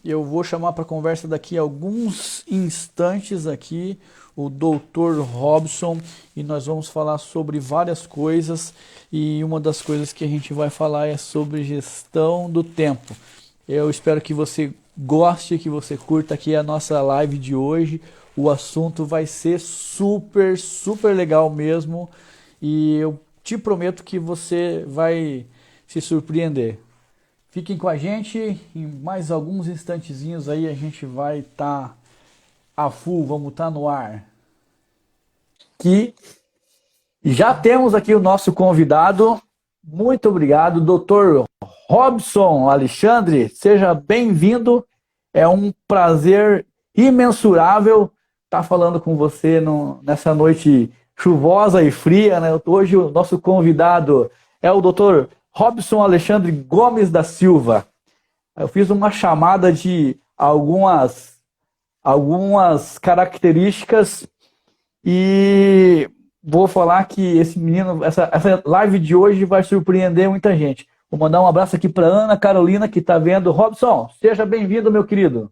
Eu vou chamar para conversa daqui a alguns instantes aqui o Dr. Robson e nós vamos falar sobre várias coisas e uma das coisas que a gente vai falar é sobre gestão do tempo. Eu espero que você goste, que você curta aqui a nossa live de hoje. O assunto vai ser super legal mesmo e eu te prometo que você vai se surpreender. Fiquem com a gente, em mais alguns instantezinhos aí a gente vai estar a full, vamos estar no ar. Que já temos aqui o nosso convidado. Muito obrigado, Dr. Robson Alexandre. Seja bem-vindo. É um prazer imensurável estar falando com você nessa noite chuvosa e fria, né? Hoje o nosso convidado é o Dr. Robson Alexandre Gomes da Silva. Eu fiz uma chamada de algumas características e vou falar que esse menino, essa live de hoje vai surpreender muita gente. Vou mandar um abraço aqui para Ana Carolina, que está vendo. Robson, seja bem-vindo, meu querido.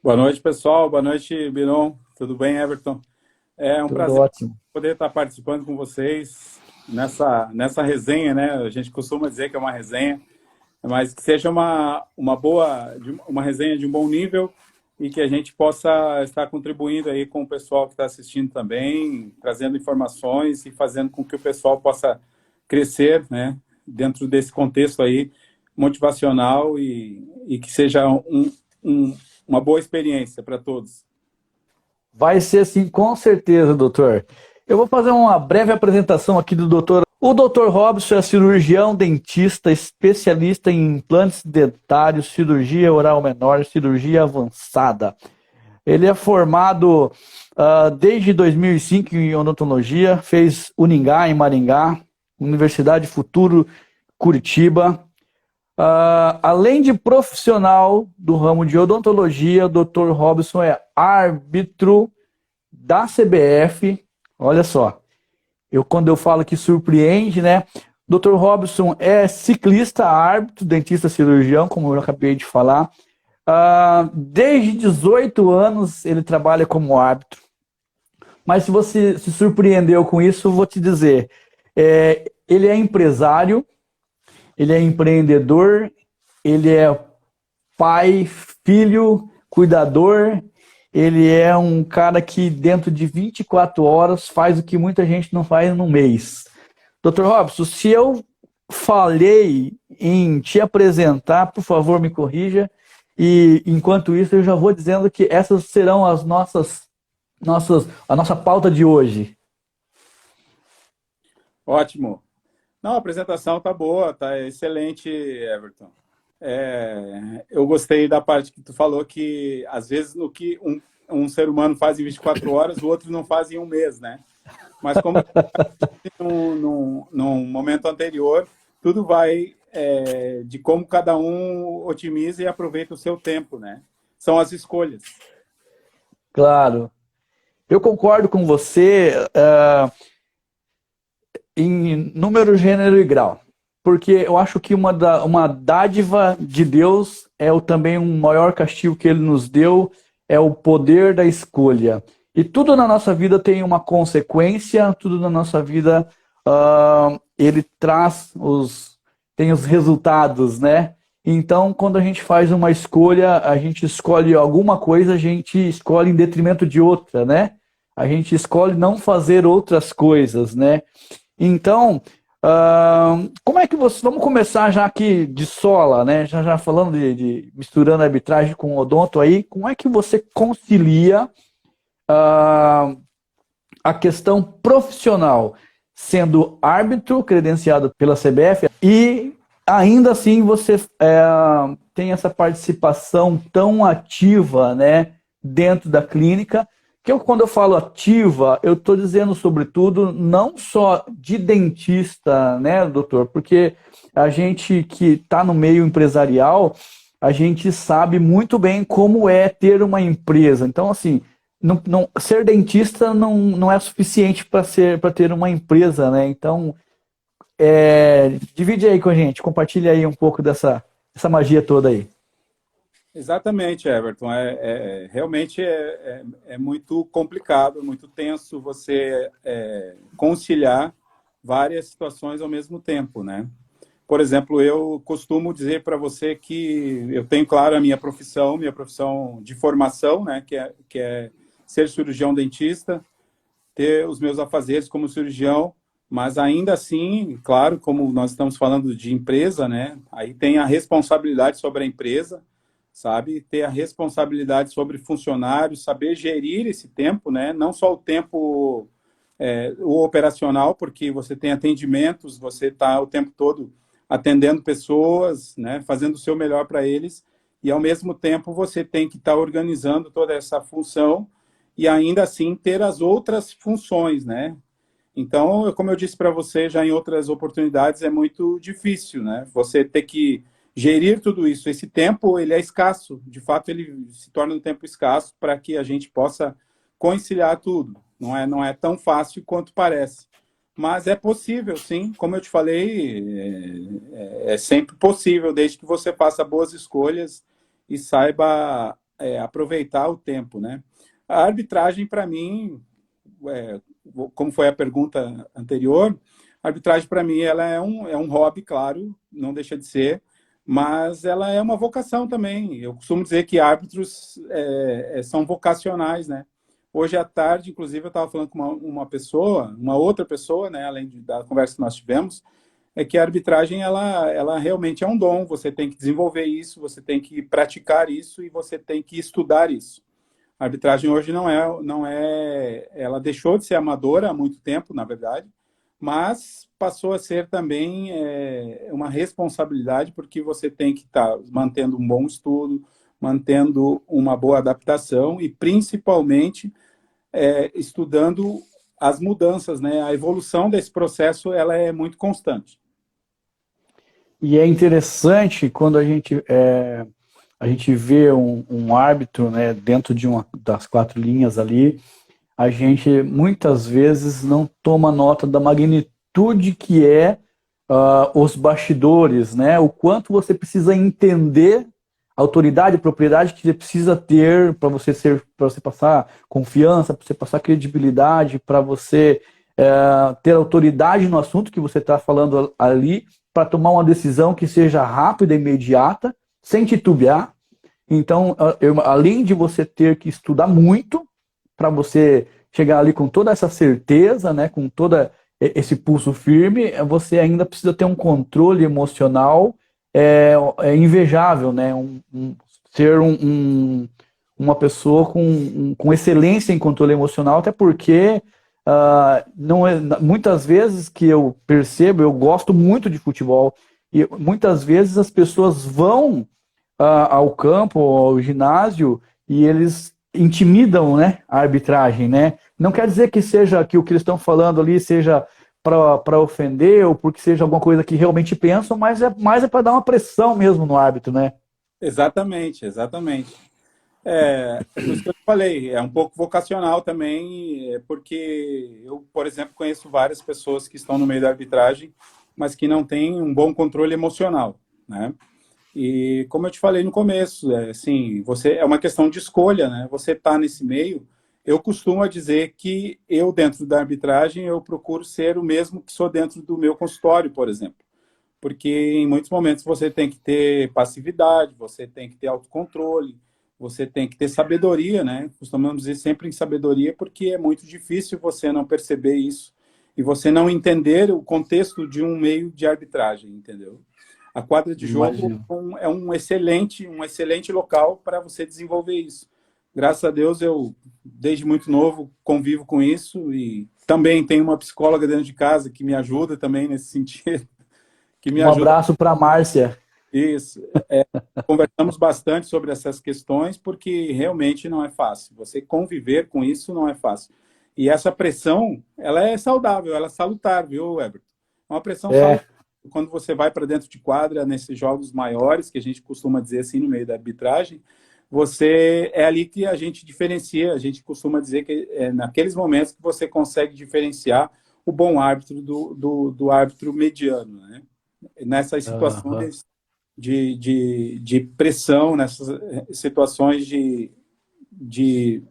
Boa noite, pessoal. Boa noite, Biron. Tudo bem, Everton? É um Tudo prazer ótimo. poder estar participando com vocês nessa resenha, né? A gente costuma dizer que é uma resenha, mas que seja uma resenha de um bom nível e que a gente possa estar contribuindo aí com o pessoal que está assistindo também, trazendo informações e fazendo com que o pessoal possa crescer, né? Dentro desse contexto aí motivacional e que seja uma boa experiência para todos. Vai ser sim, com certeza, doutor. Eu vou fazer uma breve apresentação aqui do doutor. O doutor Robson é cirurgião dentista, especialista em implantes dentários, cirurgia oral menor, cirurgia avançada. Ele é formado desde 2005 em odontologia, fez Uningá em Maringá, Universidade Futuro Curitiba. Além de profissional do ramo de odontologia, o Dr. Robson é árbitro da CBF. Olha só, quando eu falo que surpreende, né? Dr. Robson é ciclista, árbitro, dentista, cirurgião, como eu acabei de falar. Desde 18 anos ele trabalha como árbitro. Mas se você se surpreendeu com isso, eu vou te dizer, ele é empresário, ele é empreendedor, ele é pai, filho, cuidador, ele é um cara que dentro de 24 horas faz o que muita gente não faz num mês. Dr. Robson, se eu falei em te apresentar, por favor me corrija, e enquanto isso eu já vou dizendo que essas serão a nossa pauta de hoje. Ótimo. Não, a apresentação tá boa, tá excelente, Everton. Eu gostei da parte que tu falou que, às vezes, o que um ser humano faz em 24 horas, o outro não faz em um mês, né? Mas como num momento anterior, tudo vai de como cada um otimiza e aproveita o seu tempo, né? São as escolhas. Claro. Eu concordo com você em número, gênero e grau. Porque eu acho que uma dádiva de Deus também um maior castigo que ele nos deu, é o poder da escolha. E tudo na nossa vida tem uma consequência, tudo na nossa vida ele tem os resultados, né? Então, quando a gente faz uma escolha, a gente escolhe alguma coisa, a gente escolhe em detrimento de outra, né? A gente escolhe não fazer outras coisas, né? Então, como é que você... Vamos começar já aqui de sola, né? Já falando misturando a arbitragem com o odonto aí, como é que você concilia a questão profissional, sendo árbitro credenciado pela CBF e ainda assim você tem essa participação tão ativa, né, dentro da clínica, que quando eu falo ativa, eu estou dizendo sobretudo não só de dentista, né, doutor, porque a gente que está no meio empresarial, a gente sabe muito bem como é ter uma empresa. Então, assim, ser dentista não é suficiente para ter uma empresa, né? Então, divide aí com a gente, compartilha aí um pouco dessa magia toda aí. Exatamente, Everton. Realmente é muito complicado, muito tenso você conciliar várias situações ao mesmo tempo, né? Por exemplo, eu costumo dizer para você que eu tenho, claro, a minha profissão de formação, né? Que é ser cirurgião dentista, ter os meus afazeres como cirurgião, mas ainda assim, claro, como nós estamos falando de empresa, né? Aí tem a responsabilidade sobre a empresa, sabe? Ter a responsabilidade sobre funcionários, saber gerir esse tempo, né? Não só o tempo o operacional, porque você tem atendimentos, você está o tempo todo atendendo pessoas, né? Fazendo o seu melhor para eles, e ao mesmo tempo você tem que estar organizando toda essa função e ainda assim ter as outras funções, né? Então, como eu disse para você já em outras oportunidades, é muito difícil, né? Você ter que gerir tudo isso. Esse tempo, ele é escasso. De fato, ele se torna um tempo escasso para que a gente possa conciliar tudo. Não é tão fácil quanto parece. Mas é possível, sim. Como eu te falei, é sempre possível, desde que você faça boas escolhas e saiba aproveitar o tempo, né? A arbitragem, para mim, é, como foi a pergunta anterior, a arbitragem para mim ela é um hobby, claro, não deixa de ser, mas ela é uma vocação também. Eu costumo dizer que árbitros são vocacionais, né? Hoje à tarde, inclusive, eu estava falando com uma pessoa, uma outra pessoa, né, da conversa que nós tivemos, é que a arbitragem ela realmente é um dom. Você tem que desenvolver isso, você tem que praticar isso e você tem que estudar isso. A arbitragem hoje ela deixou de ser amadora há muito tempo, na verdade, mas passou a ser também uma responsabilidade, porque você tem que estar mantendo um bom estudo, mantendo uma boa adaptação e, principalmente, estudando as mudanças, né? A evolução desse processo ela é muito constante. E é interessante quando a gente vê um árbitro, né, dentro de uma das quatro linhas ali, a gente muitas vezes não toma nota da magnitude que é os bastidores, né? O quanto você precisa entender a autoridade, a propriedade que você precisa ter para você passar confiança, para você passar credibilidade, para você ter autoridade no assunto que você está falando ali, para tomar uma decisão que seja rápida e imediata, sem titubear. Então, além de você ter que estudar muito para você chegar ali com toda essa certeza, né, com todo esse pulso firme, você ainda precisa ter um controle emocional invejável, né, ser uma pessoa com excelência em controle emocional, até porque não muitas vezes que eu percebo, eu gosto muito de futebol, e muitas vezes as pessoas vão ao campo, ao ginásio, e eles intimidam, né, a arbitragem, né? Não quer dizer que seja que o que eles estão falando ali seja para ofender ou porque seja alguma coisa que realmente pensam, mas mais para dar uma pressão mesmo no árbitro, né? Exatamente, exatamente. É por isso que eu te falei, é um pouco vocacional também, porque eu, por exemplo, conheço várias pessoas que estão no meio da arbitragem, mas que não têm um bom controle emocional, né? E como eu te falei no começo, assim, é uma questão de escolha, né? Você está nesse meio. Eu costumo dizer que eu, dentro da arbitragem, eu procuro ser o mesmo que sou dentro do meu consultório, por exemplo. Porque em muitos momentos você tem que ter passividade, você tem que ter autocontrole, você tem que ter sabedoria, né? Costumamos dizer sempre em sabedoria, porque é muito difícil você não perceber isso e você não entender o contexto de um meio de arbitragem, entendeu? A quadra de jogo Imagino. é um excelente local para você desenvolver isso. Graças a Deus, eu, desde muito novo, convivo com isso e também tenho uma psicóloga dentro de casa que me ajuda também nesse sentido, que me Um ajuda. abraço para a Márcia. Isso. Conversamos bastante sobre essas questões porque realmente não é fácil. Você conviver com isso não é fácil. E essa pressão, ela é saudável, ela é salutar, viu, Everton? É uma pressão É, salutar. Quando você vai para dentro de quadra, nesses jogos maiores, que a gente costuma dizer assim no meio da arbitragem, é ali que a gente diferencia, a gente costuma dizer que é naqueles momentos que você consegue diferenciar o bom árbitro do árbitro mediano, né? Nessas aham. situações de pressão, nessas situações de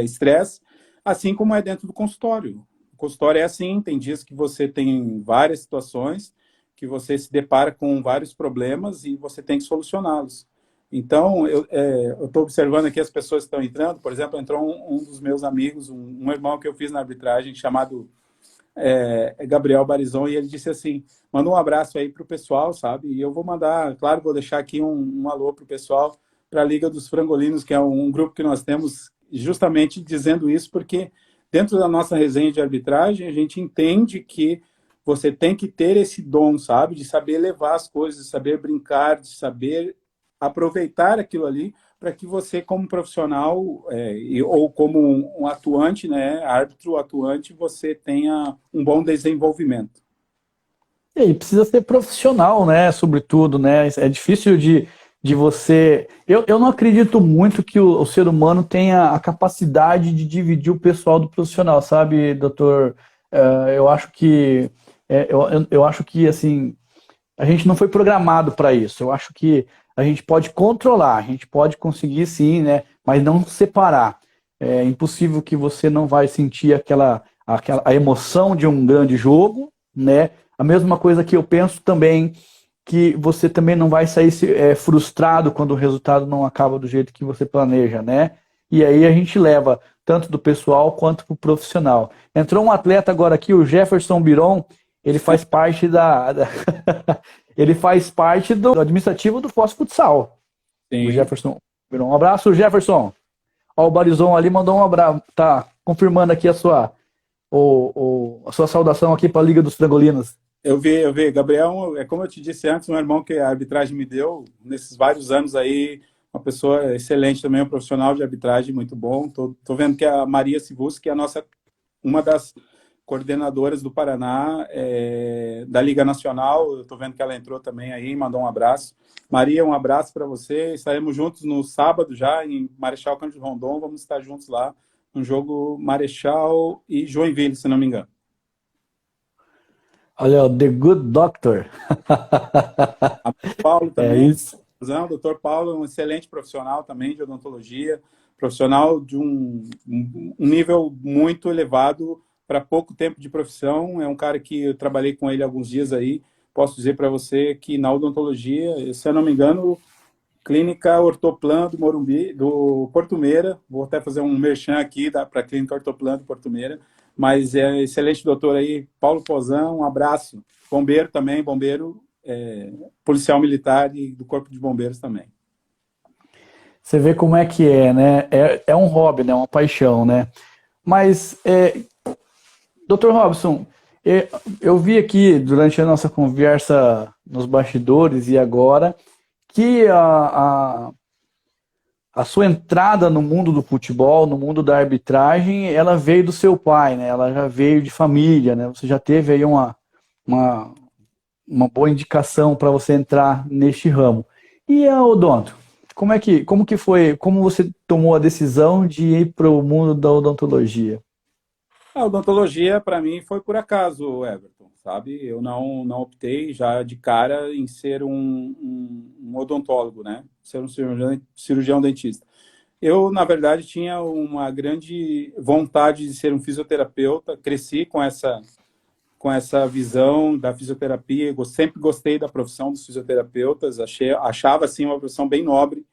estresse, assim como é dentro do consultório. O consultório é assim, tem dias que você tem várias situações, que você se depara com vários problemas e você tem que solucioná-los. Então, eu estou observando aqui as pessoas que estão entrando. Por exemplo, entrou um dos meus amigos, um irmão que eu fiz na arbitragem, chamado Gabriel Barizon, e ele disse assim, manda um abraço aí para o pessoal, sabe? E eu vou mandar, claro, vou deixar aqui um alô para o pessoal, para a Liga dos Frangolinos, que é um grupo que nós temos, justamente dizendo isso, porque dentro da nossa resenha de arbitragem, a gente entende que você tem que ter esse dom, sabe? De saber levar as coisas, de saber brincar, de saber aproveitar aquilo ali, para que você, como profissional, ou como um atuante, né, árbitro atuante, você tenha um bom desenvolvimento. E aí, precisa ser profissional, né? Sobretudo, né? É difícil de você. Eu não acredito muito que o ser humano tenha a capacidade de dividir o pessoal do profissional, sabe, doutor? Eu acho que eu acho que assim a gente não foi programado para isso. Eu acho que a gente pode controlar, a gente pode conseguir sim, né? Mas não separar. É impossível que você não vai sentir a emoção de um grande jogo, né? A mesma coisa que eu penso também que você também não vai sair frustrado quando o resultado não acaba do jeito que você planeja, né? E aí a gente leva tanto do pessoal quanto para o profissional. Entrou um atleta agora aqui, o Jefferson Biron, ele faz parte ele faz parte do administrativo do Foz Futsal. O Sim. Jefferson Biron. Um abraço, Jefferson. Ó, o Barizon ali mandou um abraço. Tá confirmando aqui a sua saudação aqui para a Liga dos Frangolinos. Eu vi. Gabriel, é como eu te disse antes, um irmão que a arbitragem me deu, nesses vários anos aí, uma pessoa excelente também, um profissional de arbitragem muito bom. Tô vendo que a Maria Sivus, que é uma das coordenadoras do Paraná, da Liga Nacional, eu tô vendo que ela entrou também aí, mandou um abraço. Maria, um abraço para você. Estaremos juntos no sábado já, em Marechal Cândido Rondon, vamos estar juntos lá, no jogo Marechal e Joinville, se não me engano. Olha, o The Good Doctor. Paulo É também, isso. o doutor Paulo é um excelente profissional também de odontologia, profissional de um nível muito elevado para pouco tempo de profissão. É um cara que eu trabalhei com ele alguns dias aí. Posso dizer para você que na odontologia, se eu não me engano, Clínica Ortoplan do Morumbi, do Porto Meira, vou até fazer um merchan aqui para a Clínica Ortoplan do Porto Meira, mas é excelente doutor aí, Paulo Pozão, um abraço. Bombeiro também, policial militar e do Corpo de Bombeiros também. Você vê como é que é, né? É um hobby, né? Uma paixão, né? Mas, Dr. Robson, eu vi aqui durante a nossa conversa nos bastidores e agora que a sua entrada no mundo do futebol, no mundo da arbitragem, ela veio do seu pai, né? Ela já veio de família, né? Você já teve aí uma, uma boa indicação para você entrar neste ramo. E a odonto? Como que foi, como você tomou a decisão de ir para o mundo da odontologia? A odontologia, para mim, foi por acaso, Everton, sabe? Eu não optei já de cara em ser um odontólogo, né? Ser um cirurgião dentista. Eu, na verdade, tinha uma grande vontade de ser um fisioterapeuta, cresci com essa visão da fisioterapia, eu sempre gostei da profissão dos fisioterapeutas, achava, assim, uma profissão bem nobre,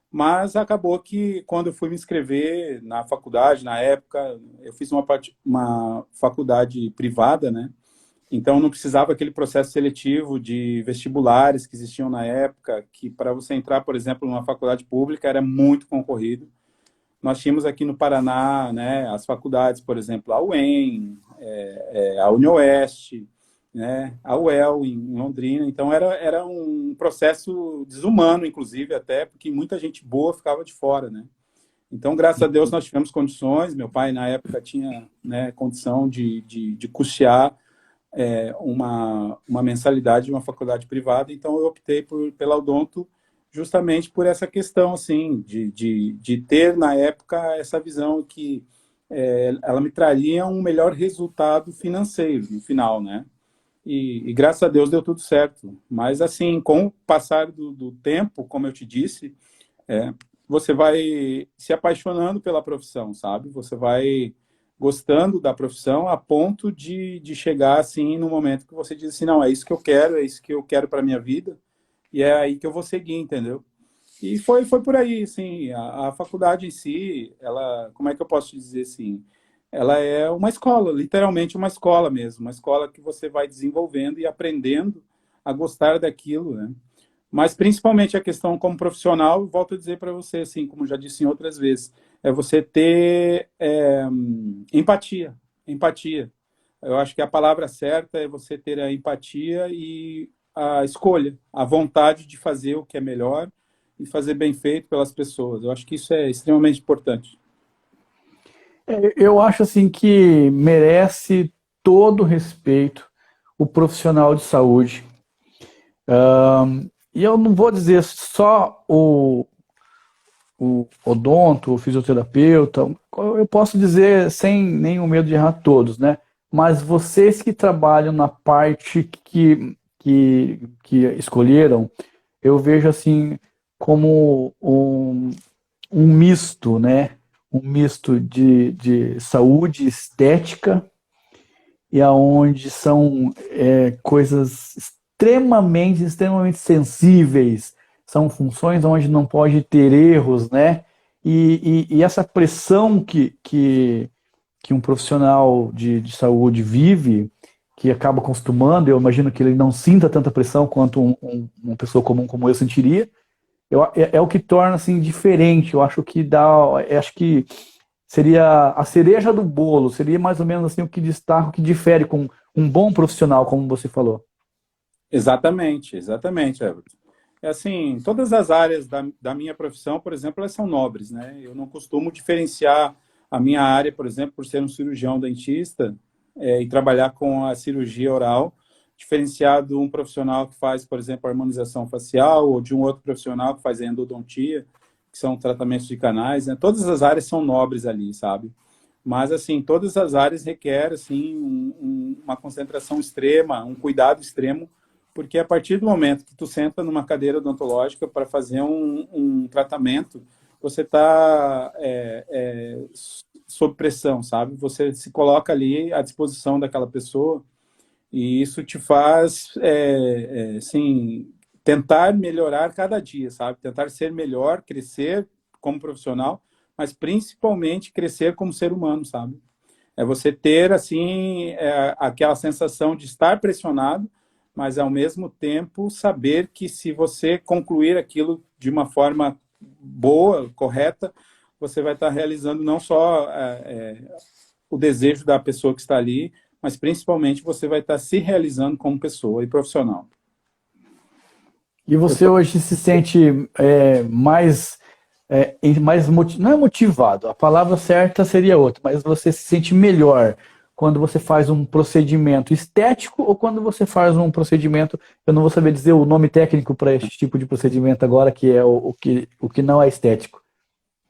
mas acabou que, quando eu fui me inscrever na faculdade, na época, eu fiz uma faculdade privada, né? Então, não precisava aquele processo seletivo de vestibulares que existiam na época, que para você entrar, por exemplo, numa faculdade pública era muito concorrido. Nós tínhamos aqui no Paraná, né, as faculdades, por exemplo, a UEM, a UniOeste, né, a UEL em Londrina. Então, era um processo desumano, inclusive, até, porque muita gente boa ficava de fora, né? Então, graças a Deus, nós tivemos condições. Meu pai, na época, tinha, né, condição de custear uma mensalidade de uma faculdade privada. Então, eu optei pela Odonto justamente por essa questão, assim, de ter, na época, essa visão que ela me traria um melhor resultado financeiro no final, né? e graças a Deus deu tudo certo. Mas, assim, com o passar do tempo, como eu te disse, é, você vai se apaixonando pela profissão, sabe? Você vai gostando da profissão a ponto de chegar, assim, no momento que você diz assim, não, é isso que eu quero para minha vida, e é aí que eu vou seguir, entendeu? E foi por aí, assim, a faculdade em si, ela, como é que eu posso dizer assim? Ela é uma escola, literalmente uma escola mesmo, uma escola que você vai desenvolvendo e aprendendo a gostar daquilo, né? Mas principalmente a questão como profissional, volto a dizer para você, assim, como já disse em outras vezes, é você ter empatia, empatia. Eu acho que a palavra certa é você ter a empatia e a escolha, a vontade de fazer o que é melhor e fazer bem feito pelas pessoas. Eu acho que isso é extremamente importante. Eu acho assim que merece todo respeito o profissional de saúde. E eu não vou dizer só o odonto, o fisioterapeuta, eu posso dizer sem nenhum medo de errar todos, né? Mas vocês que trabalham na parte que escolheram, eu vejo assim como um misto, né? Um misto de saúde estética e aonde são coisas extremamente sensíveis, são funções onde não pode ter erros, né? E essa pressão que um profissional de saúde vive, que acaba acostumando, eu imagino que ele não sinta tanta pressão quanto uma pessoa comum como eu sentiria, é o que torna assim diferente. Eu acho que dá, acho que seria a cereja do bolo, seria mais ou menos assim o que destaca, o que difere com um bom profissional, como você falou. Exatamente, exatamente, Everton. É assim, todas as áreas da minha profissão, por exemplo, elas são nobres, né? Eu não costumo diferenciar a minha área, por exemplo, por ser um cirurgião dentista e trabalhar com a cirurgia oral, diferenciar de um profissional que faz, por exemplo, harmonização facial ou de um outro profissional que faz endodontia, que são tratamentos de canais, né? Todas as áreas são nobres ali, sabe? Mas, assim, todas as áreas requerem, assim, uma concentração extrema, um cuidado extremo, porque a partir do momento que tu senta numa cadeira odontológica para fazer um tratamento, você está sob pressão, sabe? Você se coloca ali à disposição daquela pessoa e isso te faz, assim, tentar melhorar cada dia, sabe? Tentar ser melhor, crescer como profissional, mas principalmente crescer como ser humano, sabe? É você ter, assim, aquela sensação de estar pressionado, mas, ao mesmo tempo, saber que se você concluir aquilo de uma forma boa, correta, você vai estar realizando não só o desejo da pessoa que está ali, mas, principalmente, você vai estar se realizando como pessoa e profissional. E Eu você tô... hoje se sente não é motivado, a palavra certa seria outra, mas você se sente melhor quando você faz um procedimento estético ou quando você faz um procedimento, eu não vou saber dizer o nome técnico para esse tipo de procedimento agora, que é o que não é estético.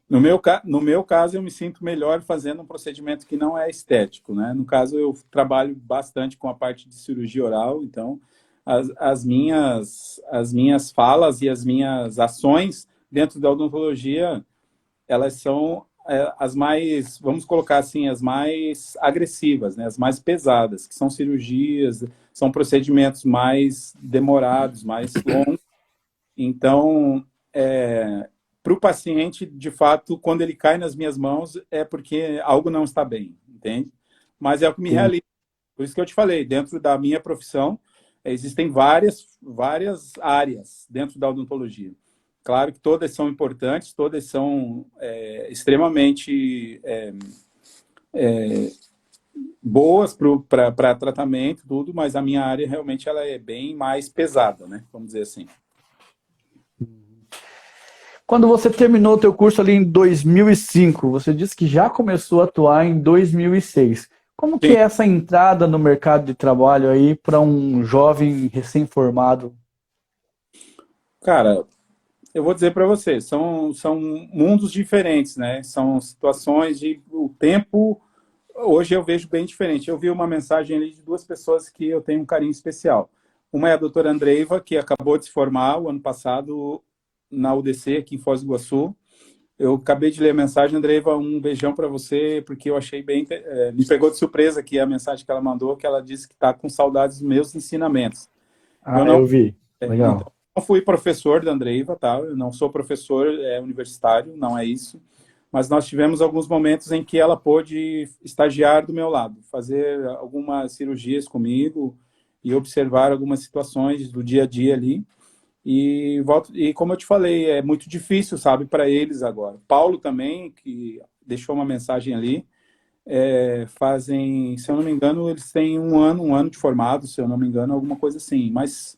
No meu caso, eu me sinto melhor fazendo um procedimento que não é estético, né? No caso, eu trabalho bastante com a parte de cirurgia oral, então as minhas falas e as minhas ações dentro da odontologia, elas são as mais, vamos colocar assim, as mais agressivas, né? As mais pesadas, que são cirurgias, são procedimentos mais demorados, mais longos. Então, para o paciente, de fato, quando ele cai nas minhas mãos, é porque algo não está bem, entende? Mas é o que me Sim. realiza. Por isso que eu te falei, dentro da minha profissão, existem várias áreas dentro da odontologia. Claro que todas são importantes, todas são extremamente boas para tratamento, tudo, mas a minha área realmente ela é bem mais pesada, né? Vamos dizer assim. Quando você terminou o teu curso ali em 2005, você disse que já começou a atuar em 2006. Como que Sim, é essa entrada no mercado de trabalho aí para um jovem recém-formado? cara, eu vou dizer para você, são mundos diferentes, né? São situações de o tempo hoje eu vejo bem diferente. Eu vi uma mensagem ali de duas pessoas que eu tenho um carinho especial. Uma é a doutora Andreiva, que acabou de se formar o ano passado na UDC, aqui em Foz do Iguaçu. Eu acabei de ler a mensagem, Andreiva, um beijão para você, porque eu achei bem... me pegou de surpresa aqui a mensagem que ela mandou, que ela disse que está com saudades dos meus ensinamentos. Eu Ah, não, eu vi. então, Legal. não fui professor da Andreiva, tá? Eu não sou professor universitário, não é isso. Mas nós tivemos alguns momentos em que ela pôde estagiar do meu lado, fazer algumas cirurgias comigo e observar algumas situações do dia a dia ali. E como eu te falei, é muito difícil, sabe, para eles agora. Paulo também, que deixou uma mensagem ali, fazem, se eu não me engano, eles têm um ano de formado, se eu não me engano, alguma coisa assim. Mas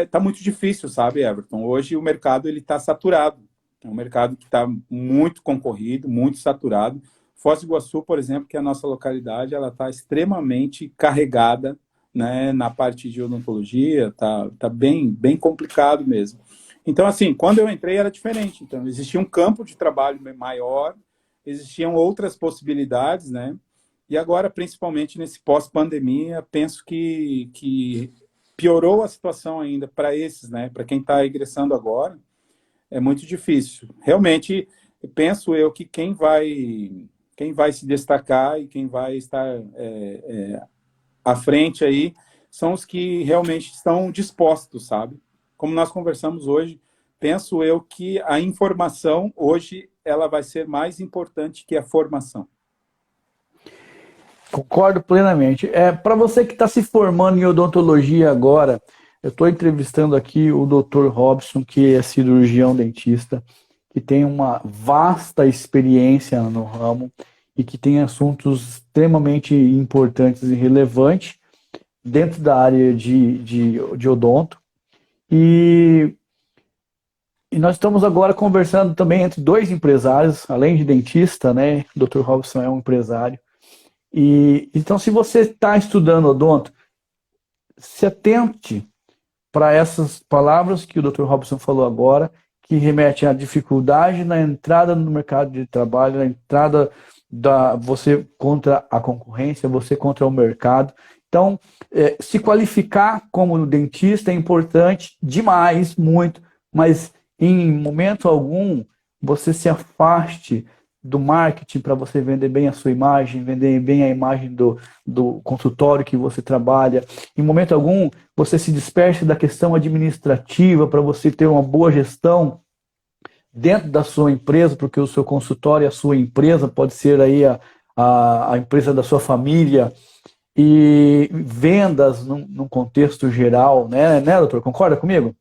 tá muito difícil, sabe, Everton? Hoje o mercado ele está saturado. É um mercado que está muito concorrido, muito saturado. Foz do Iguaçu, por exemplo, que é a nossa localidade, ela está extremamente carregada, né, na parte de odontologia, tá bem complicado mesmo. Então, assim, quando eu entrei era diferente. Então, existia um campo de trabalho maior, existiam outras possibilidades, né? E agora, principalmente nesse pós-pandemia, penso que piorou a situação ainda para esses, né? Para quem está ingressando agora, é muito difícil. Realmente, penso eu que quem vai se destacar e quem vai estar à frente aí são os que realmente estão dispostos, sabe? Como nós conversamos hoje, penso eu que a informação hoje ela vai ser mais importante que a formação. Concordo plenamente. Para você que está se formando em odontologia agora, eu estou entrevistando aqui o Dr. Robson, que é cirurgião dentista, que tem uma vasta experiência no ramo e que tem assuntos extremamente importantes e relevantes dentro da área de odonto. E nós estamos agora conversando também entre dois empresários, além de dentista, né? O Dr. Robson é um empresário. Então, se você está estudando odonto, se atente para essas palavras que o Dr. Robson falou agora, que remetem à dificuldade na entrada no mercado de trabalho, na entrada da você contra a concorrência, você contra o mercado. Então, se qualificar como dentista é importante demais, muito, mas em momento algum você se afaste do marketing para você vender bem a sua imagem, vender bem a imagem do consultório que você trabalha. Em momento algum, você se disperse da questão administrativa para você ter uma boa gestão dentro da sua empresa, porque o seu consultório, a sua empresa, pode ser aí a empresa da sua família, e vendas num contexto geral, né, doutor? Concorda comigo?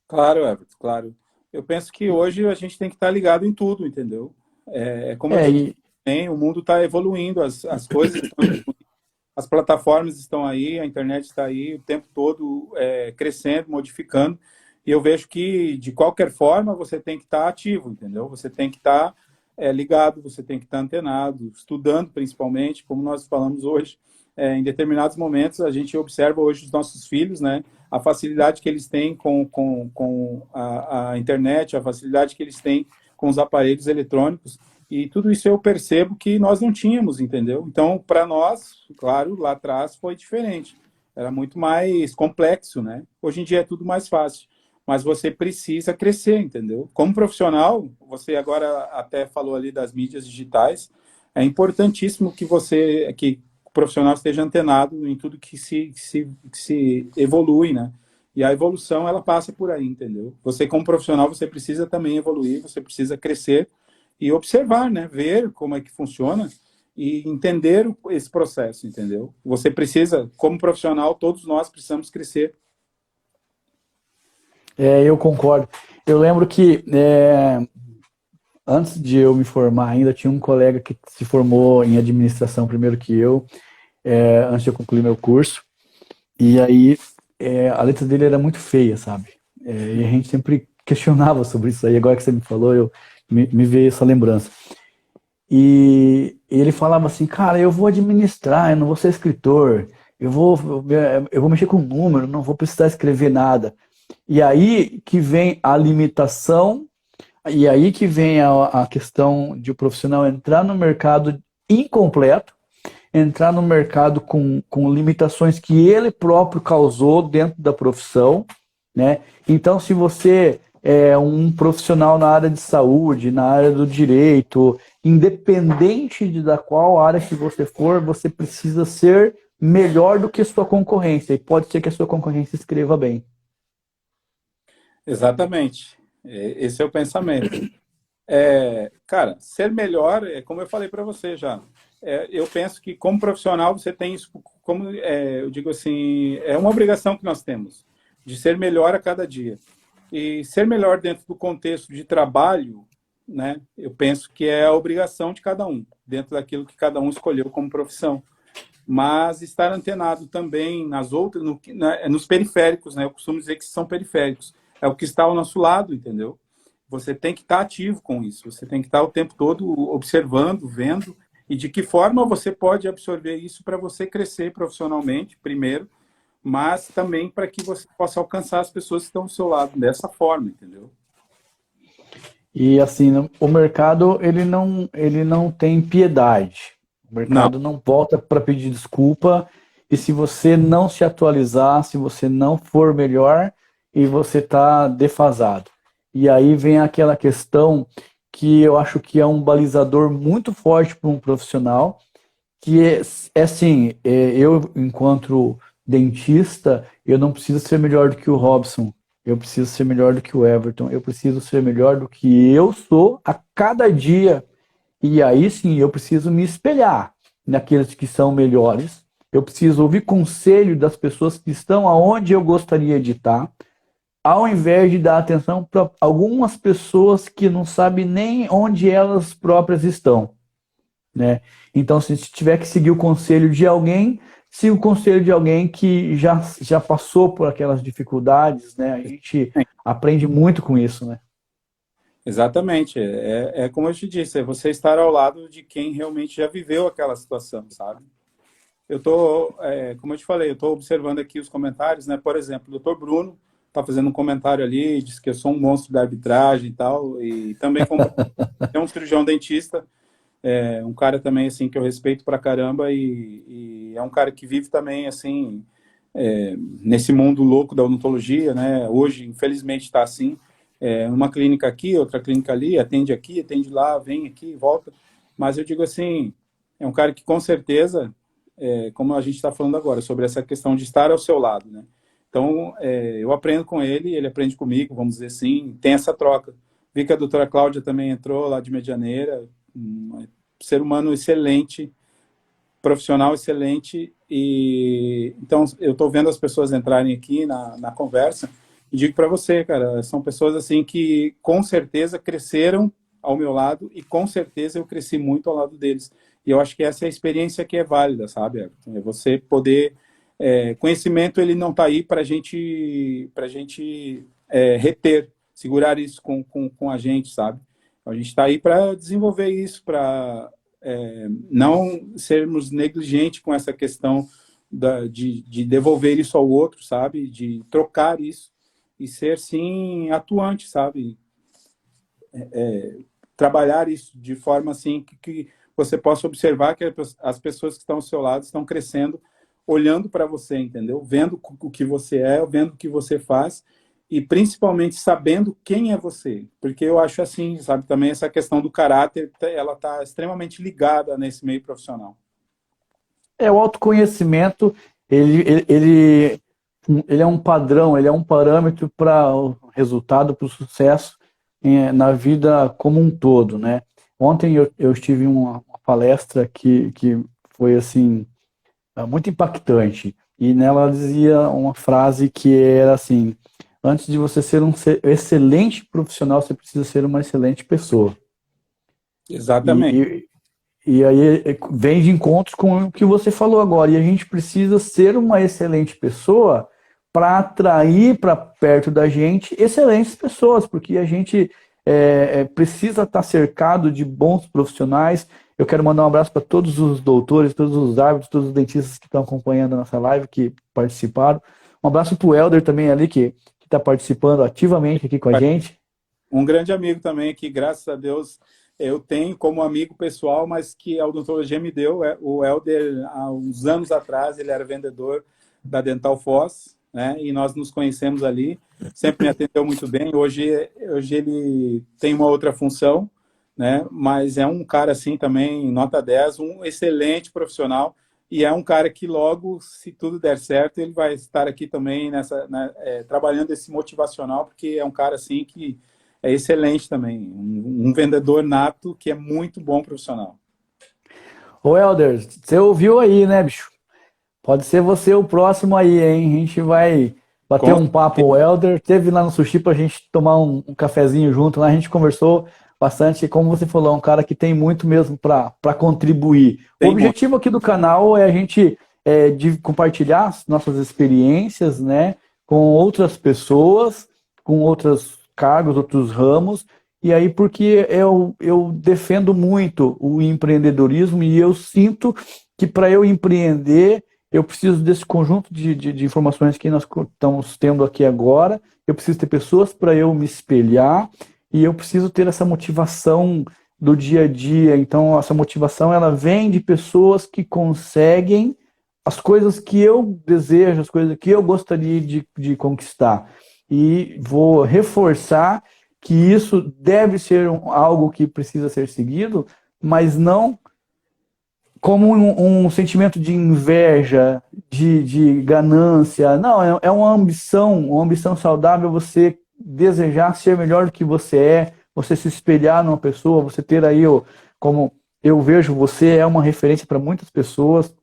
Claro, Everton, claro. Eu penso que hoje a gente tem que estar ligado em tudo, entendeu? Como eu É, te e, disse, o mundo está evoluindo, as coisas estão evoluindo, as plataformas estão aí, a internet está aí o tempo todo crescendo, modificando, e eu vejo que, de qualquer forma, você tem que estar ativo, entendeu? Você tem que estar ligado, você tem que estar antenado, estudando principalmente, como nós falamos hoje. Em determinados momentos, a gente observa hoje os nossos filhos, né? A facilidade que eles têm com a internet, a facilidade que eles têm com os aparelhos eletrônicos, e tudo isso eu percebo que nós não tínhamos, entendeu? Então, para nós, claro, lá atrás foi diferente, era muito mais complexo, né? Hoje em dia é tudo mais fácil, mas você precisa crescer, entendeu? Como profissional, você agora até falou ali das mídias digitais, é importantíssimo que o profissional esteja antenado em tudo que se evolui, né? E a evolução, ela passa por aí, entendeu? Você, como profissional, você precisa também evoluir, você precisa crescer e observar, né? Ver como é que funciona e entender esse processo, entendeu? Você precisa, como profissional, todos nós precisamos crescer. eu concordo. Eu lembro que antes de eu me formar ainda, tinha um colega que se formou em administração primeiro que eu, antes de eu concluir meu curso, e aí a letra dele era muito feia, sabe? E a gente sempre questionava sobre isso aí. Agora que você me falou, me veio essa lembrança. E ele falava assim, cara, eu vou administrar, eu não vou ser escritor, eu vou mexer com número, não vou precisar escrever nada. E aí que vem a limitação, e aí que vem a questão de o profissional entrar no mercado incompleto, entrar no mercado com limitações que ele próprio causou dentro da profissão, né? Então, se você é um profissional na área de saúde, na área do direito, independente da qual área que você for, você precisa ser melhor do que sua concorrência. E pode ser que a sua concorrência escreva bem. Exatamente. Esse é o pensamento. Cara, ser melhor, como eu falei para você já, eu penso que como profissional você tem isso, como eu digo assim, é uma obrigação que nós temos, de ser melhor a cada dia. E ser melhor dentro do contexto de trabalho, né, eu penso que é a obrigação de cada um, dentro daquilo que cada um escolheu como profissão. Mas estar antenado também nas outras, nos periféricos, né, eu costumo dizer que são periféricos, é o que está ao nosso lado, entendeu? Você tem que estar ativo com isso, você tem que estar o tempo todo observando, vendo, e de que forma você pode absorver isso para você crescer profissionalmente, primeiro, mas também para que você possa alcançar as pessoas que estão ao seu lado dessa forma, entendeu? E assim, o mercado ele não tem piedade. O Não, mercado não volta para pedir desculpa. E se você não se atualizar, se você não for melhor, e você está defasado. E aí vem aquela questão que eu acho que é um balizador muito forte para um profissional, que é assim, eu, enquanto dentista, eu não preciso ser melhor do que o Robson, eu preciso ser melhor do que o Everton, eu preciso ser melhor do que eu sou a cada dia. E aí sim, eu preciso me espelhar naqueles que são melhores, eu preciso ouvir conselho das pessoas que estão aonde eu gostaria de estar, ao invés de dar atenção para algumas pessoas que não sabem nem onde elas próprias estão, né? Então, se tiver que seguir o conselho de alguém, siga o conselho de alguém que já passou por aquelas dificuldades, né? A gente aprende muito com isso, né? exatamente. É como eu te disse, é você estar ao lado de quem realmente já viveu aquela situação, sabe? Eu tô, como eu te falei, eu estou observando aqui os comentários, né? Por exemplo, o Dr. Bruno está fazendo um comentário ali, diz que eu sou um monstro da arbitragem e tal, e também como é um cirurgião dentista, um cara também assim que eu respeito pra caramba e é um cara que vive também assim nesse mundo louco da odontologia, né? Hoje, infelizmente, está assim, uma clínica aqui, outra clínica ali, atende atende lá, vem aqui, volta. Mas eu digo assim, é um cara que com certeza, como a gente está falando agora, sobre essa questão de estar ao seu lado, né? Então, eu aprendo com ele, ele aprende comigo, vamos dizer assim, tem essa troca. Vi que a doutora Cláudia também entrou lá de Medianeira, um ser humano excelente, profissional excelente, e então eu estou vendo as pessoas entrarem aqui na conversa e digo para você, cara, são pessoas assim que com certeza cresceram ao meu lado e com certeza eu cresci muito ao lado deles. E eu acho que essa é a experiência que é válida, sabe, Everton? É você poder conhecimento ele não está aí para gente reter, segurar isso com a gente, sabe? A gente está aí para desenvolver isso, para não sermos negligentes com essa questão de devolver isso ao outro, sabe? De trocar isso e ser, sim, atuante, sabe? Trabalhar isso de forma assim que você possa observar que as pessoas que estão ao seu lado estão crescendo, olhando para você, entendeu? Vendo o que você é, vendo o que você faz e principalmente sabendo quem é você, porque eu acho assim, sabe, também essa questão do caráter, ela está extremamente ligada nesse meio profissional. O autoconhecimento, ele é um padrão, ele é um parâmetro para o resultado, para o sucesso na vida como um todo, né? Ontem eu estive em uma palestra que foi assim muito impactante e nela dizia uma frase que era assim: antes de você ser um excelente profissional, você precisa ser uma excelente pessoa. Exatamente. E aí vem de encontros com o que você falou agora. E a gente precisa ser uma excelente pessoa para atrair para perto da gente excelentes pessoas, porque a gente precisa estar cercado de bons profissionais. Eu quero mandar um abraço para todos os doutores, todos os árbitros, todos os dentistas que estão acompanhando a nossa live, que participaram. Um abraço para o Helder também ali, que está participando ativamente aqui com a gente. Um grande amigo também que, graças a Deus, eu tenho como amigo pessoal, mas que a odontologia me deu. O Helder, há uns anos atrás, ele era vendedor da Dental Foz, né? E nós nos conhecemos ali. Sempre me atendeu muito bem. Hoje ele tem uma outra função, né? Mas é um cara assim também, nota 10, um excelente profissional. E é um cara que logo, se tudo der certo, ele vai estar aqui também trabalhando esse motivacional, porque é um cara assim que é excelente também. Um vendedor nato que é muito bom profissional. Ô, Helder, você ouviu aí, né, bicho? Pode ser você o próximo aí, hein? A gente vai bater Com um papo. O Helder teve lá no Sushi pra gente tomar um cafezinho junto. Lá a gente conversou bastante. Como você falou, é um cara que tem muito mesmo para contribuir. O Tem muito. objetivo aqui do canal é a gente de compartilhar as nossas experiências, né, com outras pessoas, com outros cargos, outros ramos. E aí, porque eu defendo muito o empreendedorismo e eu sinto que para eu empreender eu preciso desse conjunto de informações que nós estamos tendo aqui agora, eu preciso ter pessoas para eu me espelhar e eu preciso ter essa motivação do dia a dia. Então, essa motivação ela vem de pessoas que conseguem as coisas que eu desejo, as coisas que eu gostaria de conquistar. E vou reforçar que isso deve ser algo que precisa ser seguido, mas não como um sentimento de inveja, de ganância. Não, é uma ambição saudável você desejar ser melhor do que você é, você se espelhar numa pessoa, você ter aí, como eu vejo, você é uma referência para muitas pessoas.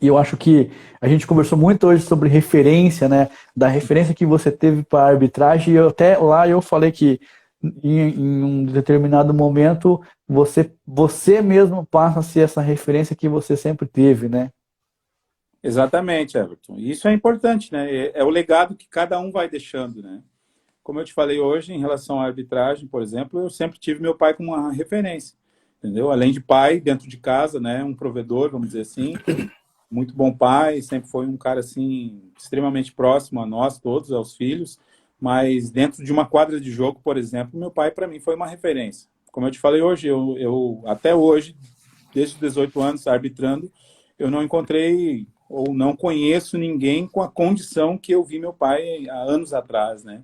E eu acho que a gente conversou muito hoje sobre referência, né? Da referência que você teve para a arbitragem. E até lá eu falei que em um determinado momento você mesmo passa a ser essa referência que você sempre teve, né? Exatamente, Everton. Isso é importante, né? É o legado que cada um vai deixando, né? Como eu te falei hoje, em relação à arbitragem, por exemplo, eu sempre tive meu pai como uma referência, entendeu? Além de pai, dentro de casa, né? Um provedor, vamos dizer assim. Muito bom pai, sempre foi um cara, assim, extremamente próximo a nós todos, aos filhos. Mas dentro de uma quadra de jogo, por exemplo, meu pai, para mim, foi uma referência. Como eu te falei hoje, eu até hoje, desde os 18 anos, arbitrando, eu não encontrei ou não conheço ninguém com a condição que eu vi meu pai há anos atrás, né?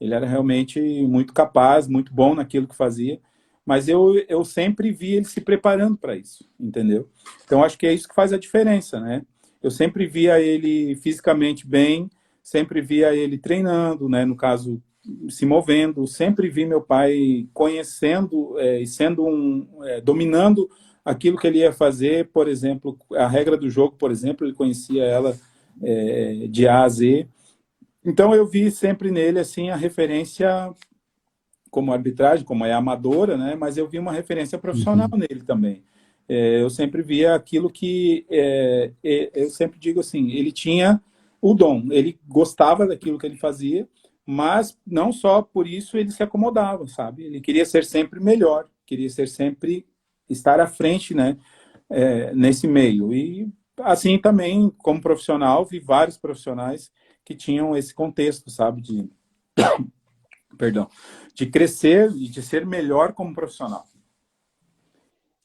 Ele era realmente muito capaz, muito bom naquilo que fazia, mas eu sempre vi ele se preparando para isso, entendeu? Então, acho que é isso que faz a diferença, né? Eu sempre via ele fisicamente bem, sempre via ele treinando, né? No caso, se movendo, sempre vi meu pai conhecendo e sendo dominando aquilo que ele ia fazer, por exemplo, a regra do jogo, por exemplo, ele conhecia ela de A a Z. Então eu vi sempre nele assim a referência como arbitragem, como é amadora, né? Mas eu vi uma referência profissional Uhum. nele também. Eu sempre via aquilo que eu sempre digo assim, ele tinha o dom, ele gostava daquilo que ele fazia, mas não só por isso ele se acomodava, sabe? Ele queria ser sempre melhor, queria ser sempre estar à frente, né? Nesse meio. E assim também, como profissional, vi vários profissionais que tinham esse contexto, sabe? Perdão, de crescer e de ser melhor como profissional.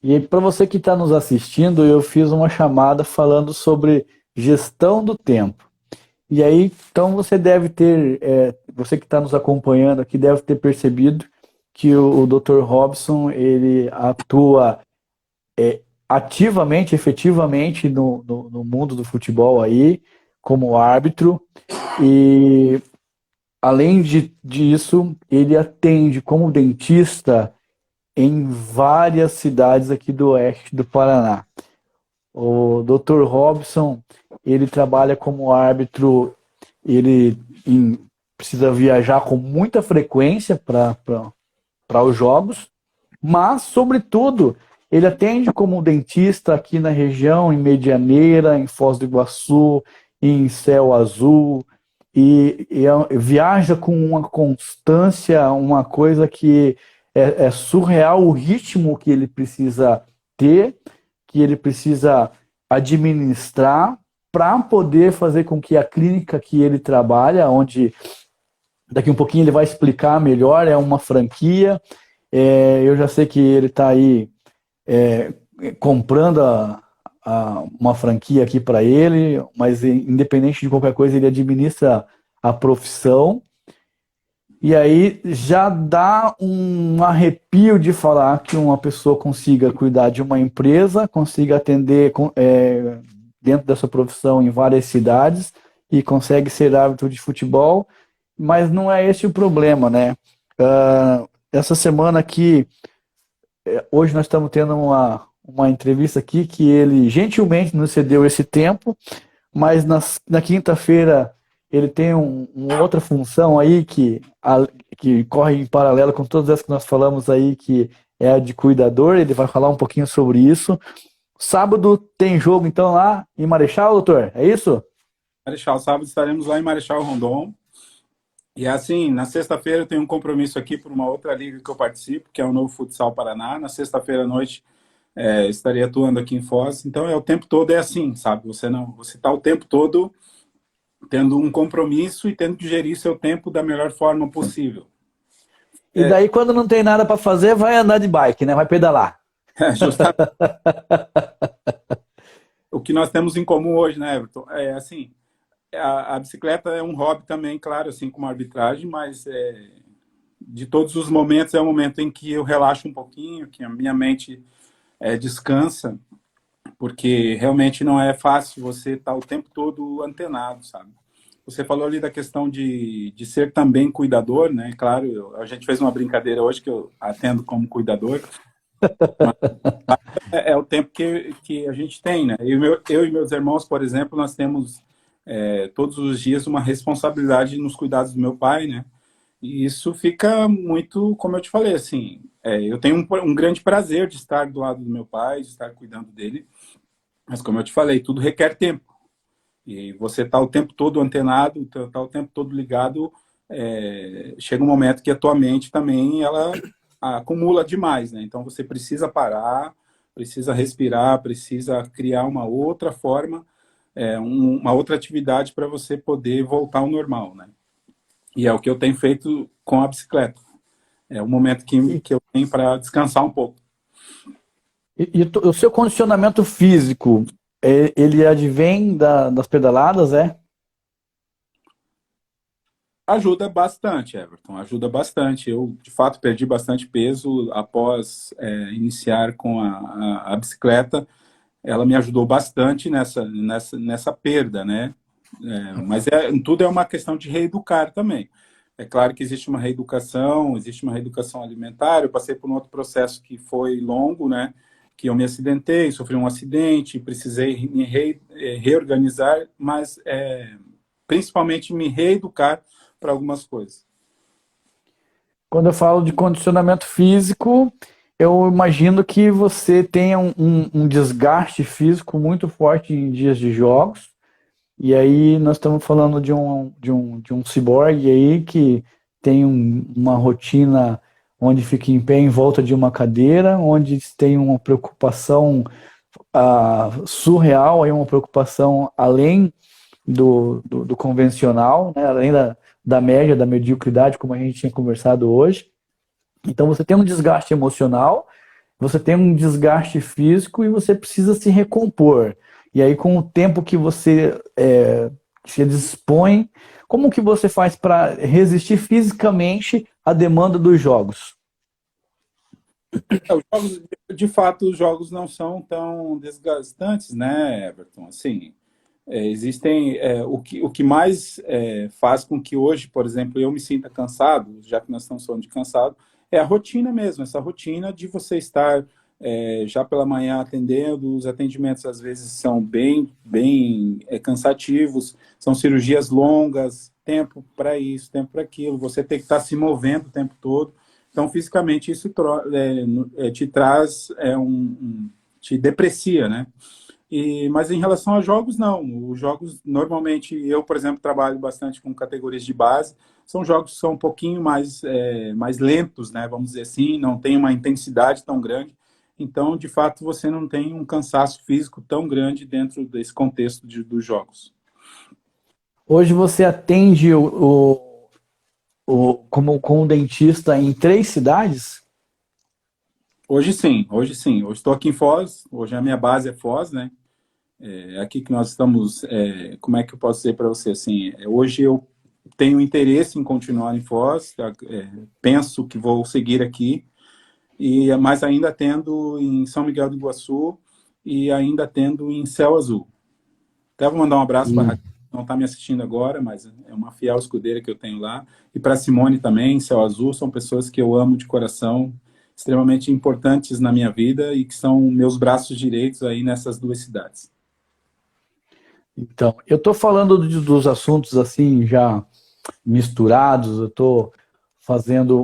E para você que está nos assistindo, eu fiz uma chamada falando sobre gestão do tempo. E aí, então você deve ter, você que está nos acompanhando aqui, deve ter percebido que o Dr. Robson, ele atua ativamente, efetivamente no mundo do futebol aí, como árbitro, e além disso, ele atende como dentista em várias cidades aqui do oeste do Paraná. O Dr. Robson, ele trabalha como árbitro, ele precisa viajar com muita frequência para os jogos, mas, sobretudo, ele atende como dentista aqui na região, em Medianeira, em Foz do Iguaçu, em Céu Azul, e viaja com uma constância, uma coisa que é surreal o ritmo que ele precisa ter, que ele precisa administrar para poder fazer com que a clínica que ele trabalha, onde daqui um pouquinho ele vai explicar melhor, é uma franquia, Eu já sei que ele está aí comprando uma franquia aqui para ele, mas independente de qualquer coisa, ele administra a profissão. E aí já dá um arrepio de falar que uma pessoa consiga cuidar de uma empresa, consiga atender dentro dessa profissão em várias cidades e consegue ser árbitro de futebol, mas não é esse o problema, né? Essa semana aqui, hoje nós estamos tendo uma entrevista aqui que ele gentilmente nos cedeu esse tempo, mas na quinta-feira ele tem uma outra função aí que corre em paralelo com todas as que nós falamos aí, que é a de cuidador. Ele vai falar um pouquinho sobre isso. Sábado tem jogo então lá em Marechal, doutor? É isso? Marechal, sábado estaremos lá em Marechal Rondon. E assim, na sexta-feira eu tenho um compromisso aqui por uma outra liga que eu participo, que é o Novo Futsal Paraná. Na sexta-feira à noite estarei atuando aqui em Foz. Então o tempo todo é assim, sabe? Você está o tempo todo tendo um compromisso e tendo que gerir seu tempo da melhor forma possível. E daí, quando não tem nada para fazer, vai andar de bike, né? Vai pedalar. Justamente. O que nós temos em comum hoje, né, Everton? Assim, a bicicleta é um hobby também, claro, assim como a arbitragem, mas de todos os momentos é o momento em que eu relaxo um pouquinho, que a minha mente descansa, porque realmente não é fácil você estar o tempo todo antenado, sabe? Você falou ali da questão de ser também cuidador, né? Claro, a gente fez uma brincadeira hoje que eu atendo como cuidador, mas é o tempo que a gente tem, né? Eu e meus irmãos, por exemplo, nós temos todos os dias uma responsabilidade nos cuidados do meu pai, né? E isso fica muito, como eu te falei, assim, eu tenho um grande prazer de estar do lado do meu pai, de estar cuidando dele, mas como eu te falei, tudo requer tempo. E você está o tempo todo antenado, está o tempo todo ligado, chega um momento que a tua mente também ela acumula demais, né? Então você precisa parar, precisa respirar, precisa criar uma outra forma, uma outra atividade para você poder voltar ao normal, né? E é o que eu tenho feito com a bicicleta. É o momento que eu tenho para descansar um pouco. E o seu condicionamento físico, ele advém das pedaladas, é? Ajuda bastante, Everton, ajuda bastante. Eu, de fato, perdi bastante peso após iniciar com a bicicleta. Ela me ajudou bastante nessa perda, né? Mas tudo é uma questão de reeducar também. É claro que existe uma reeducação alimentar. Eu passei por um outro processo que foi longo, né? Que eu me acidentei, sofri um acidente, precisei me reorganizar, mas principalmente me reeducar para algumas coisas. Quando eu falo de condicionamento físico, eu imagino que você tenha um desgaste físico muito forte em dias de jogos. E aí nós estamos falando de um ciborgue aí que tem uma rotina onde fica em pé em volta de uma cadeira, onde tem uma preocupação surreal, aí uma preocupação além do convencional, né? Além da média, da mediocridade, como a gente tinha conversado hoje. Então você tem um desgaste emocional, você tem um desgaste físico e você precisa se recompor. E aí, com o tempo que você se dispõe, como que você faz para resistir fisicamente à demanda dos jogos? Os jogos, de fato, os jogos não são tão desgastantes, né, Everton? Assim, existem o que mais faz com que hoje, por exemplo, eu me sinta cansado, já que nós estamos falando de cansado, é a rotina mesmo, essa rotina de você estar já pela manhã atendendo. Os atendimentos às vezes são bem cansativos, são cirurgias longas, tempo para isso, tempo para aquilo, você tem que estar se movendo o tempo todo. Então, fisicamente, isso te traz, te deprecia, né? Mas em relação a jogos, não. Os jogos, normalmente, eu, por exemplo, trabalho bastante com categorias de base. São jogos que são um pouquinho mais lentos, né? Vamos dizer assim, não tem uma intensidade tão grande. Então, de fato, você não tem um cansaço físico tão grande dentro desse contexto dos jogos. Hoje você atende como dentista em 3 cidades? Hoje sim, hoje sim. Hoje estou aqui em Foz, hoje a minha base é Foz, né? É aqui que nós estamos, como é que eu posso dizer para você, assim, hoje eu tenho interesse em continuar em Foz, penso que vou seguir aqui, mas ainda tendo em São Miguel do Iguaçu e ainda tendo em Céu Azul. Até vou mandar um abraço para a Raquel, Sim. que não está me assistindo agora, mas é uma fiel escudeira que eu tenho lá. E para a Simone também, Céu Azul, são pessoas que eu amo de coração, extremamente importantes na minha vida e que são meus braços direitos aí nessas duas cidades. Então, eu estou falando dos assuntos assim já misturados, eu estou fazendo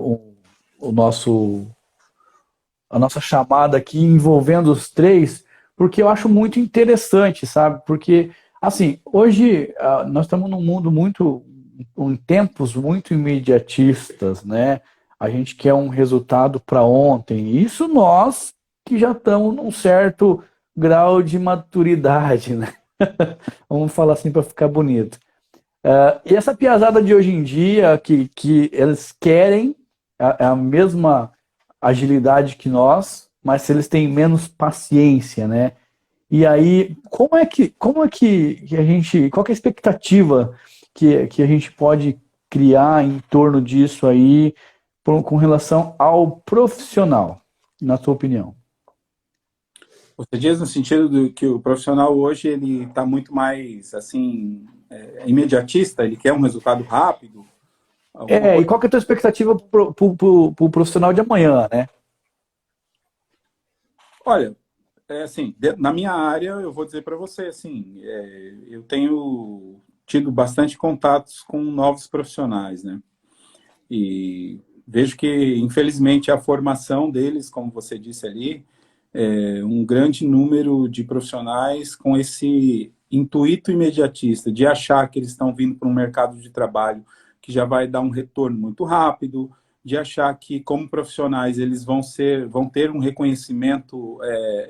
o nosso a nossa chamada aqui envolvendo os três, porque eu acho muito interessante, sabe? Porque, assim, hoje nós estamos num mundo muito, em tempos muito imediatistas, né? A gente quer um resultado para ontem. Isso nós que já estamos num certo grau de maturidade, né? Vamos falar assim para ficar bonito. E essa piazada de hoje em dia, que eles querem a mesma agilidade que nós, mas eles têm menos paciência, né? E aí, que a gente, qual que é a expectativa que a gente pode criar em torno disso aí com relação ao profissional, na sua opinião? Você diz no sentido do que o profissional hoje ele está muito mais assim imediatista, ele quer um resultado rápido, alguma E coisa. qual que é a tua expectativa pro profissional de amanhã, né? Olha, assim, na minha área eu vou dizer para você assim, eu tenho tido bastante contatos com novos profissionais, né? E vejo que infelizmente a formação deles, como você disse ali, um grande número de profissionais com esse intuito imediatista de achar que eles estão vindo para um mercado de trabalho que já vai dar um retorno muito rápido, de achar que como profissionais eles vão ter um reconhecimento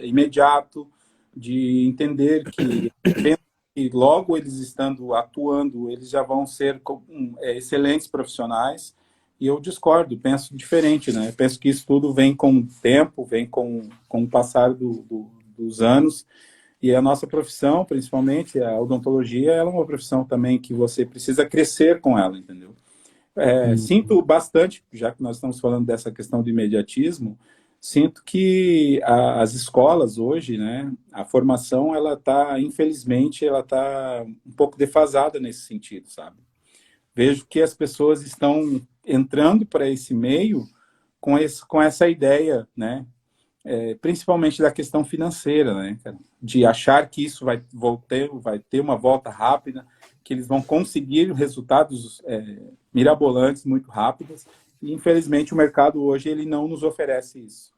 imediato, de entender que logo eles estando atuando eles já vão ser excelentes profissionais. E eu discordo, penso diferente, né? Penso que isso tudo vem com o tempo, vem com o passar dos anos. E a nossa profissão, principalmente a odontologia, ela é uma profissão também que você precisa crescer com ela, entendeu? Sinto bastante, já que nós estamos falando dessa questão do imediatismo, sinto que as escolas hoje, né, a formação, ela está, infelizmente, ela está um pouco defasada nesse sentido, sabe? Vejo que as pessoas estão entrando para esse meio com essa ideia, né? Principalmente da questão financeira, né? De achar que isso vai ter uma volta rápida, que eles vão conseguir resultados mirabolantes muito rápidos. E, infelizmente, o mercado hoje ele não nos oferece isso.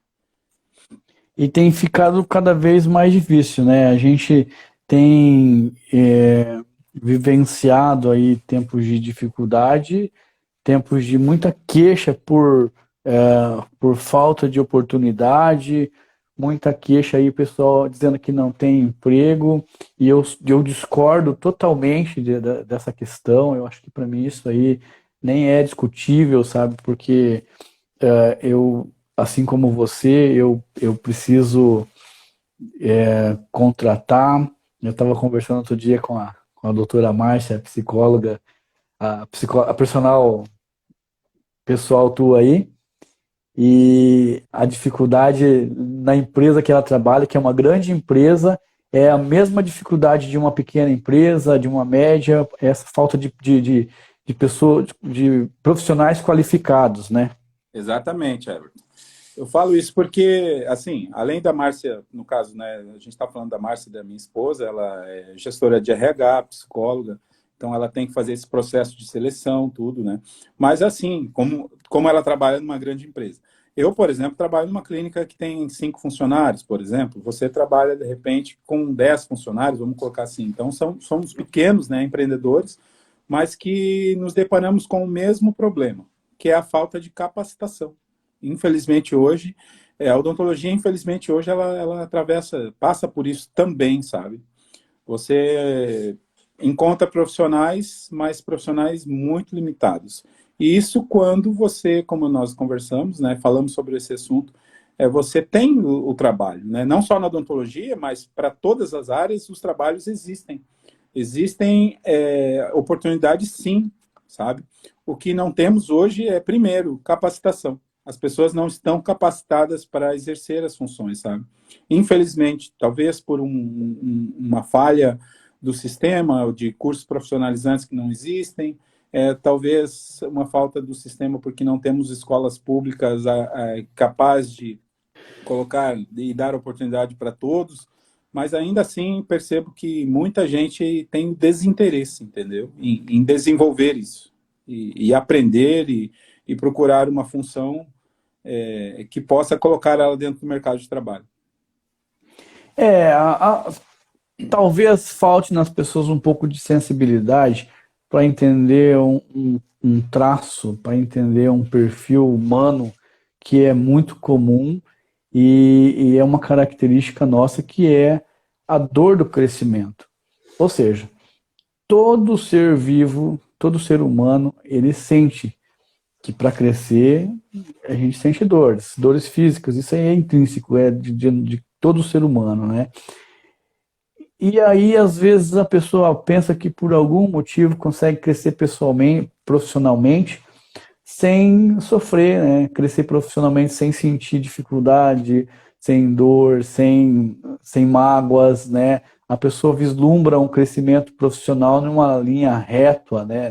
E tem ficado cada vez mais difícil, né? A gente tem vivenciado aí tempos de dificuldade, tempos de muita queixa por falta de oportunidade, muita queixa aí, pessoal dizendo que não tem emprego, e eu discordo totalmente dessa questão. Eu acho que para mim isso aí nem é discutível, sabe? Porque assim como você, eu preciso contratar. Eu estava conversando outro dia com a doutora Márcia, psicóloga, a personal pessoal tua aí, e a dificuldade na empresa que ela trabalha, que é uma grande empresa, é a mesma dificuldade de uma pequena empresa, de uma média, essa falta de pessoas, de profissionais qualificados, né? Exatamente, Everton. Eu falo isso porque, assim, além da Márcia, no caso, né, a gente está falando da Márcia, da minha esposa, ela é gestora de RH, psicóloga, então ela tem que fazer esse processo de seleção, tudo, né? Mas, assim, como ela trabalha numa grande empresa. Eu, por exemplo, trabalho numa clínica que tem 5 funcionários, por exemplo. Você trabalha, de repente, com 10 funcionários, vamos colocar assim. Então, somos pequenos, né, empreendedores, mas que nos deparamos com o mesmo problema, que é a falta de capacitação. Infelizmente hoje, a odontologia, infelizmente hoje, ela passa por isso também, sabe? Você encontra profissionais, mas profissionais muito limitados. E isso quando você, como nós conversamos, né, falamos sobre esse assunto, você tem o trabalho, né? Não só na odontologia, mas para todas as áreas os trabalhos existem. Existem oportunidades, sim, sabe? O que não temos hoje é, primeiro, capacitação. As pessoas não estão capacitadas para exercer as funções, sabe? Infelizmente, talvez por uma falha do sistema, de cursos profissionalizantes que não existem, talvez uma falta do sistema porque não temos escolas públicas capazes de colocar e dar oportunidade para todos, mas ainda assim percebo que muita gente tem desinteresse, entendeu? Em desenvolver isso, e aprender e procurar uma função que possa colocar ela dentro do mercado de trabalho. É, talvez falte nas pessoas um pouco de sensibilidade para entender um traço, para entender um perfil humano que é muito comum e é uma característica nossa que é a dor do crescimento. Ou seja, todo ser vivo, todo ser humano, ele sente que para crescer a gente sente dores físicas, isso aí é intrínseco, é de todo ser humano, né? E aí, às vezes, a pessoa pensa que por algum motivo consegue crescer pessoalmente, profissionalmente, sem sofrer, né? Crescer profissionalmente sem sentir dificuldade, sem dor, sem mágoas, né? A pessoa vislumbra um crescimento profissional numa linha reta, né?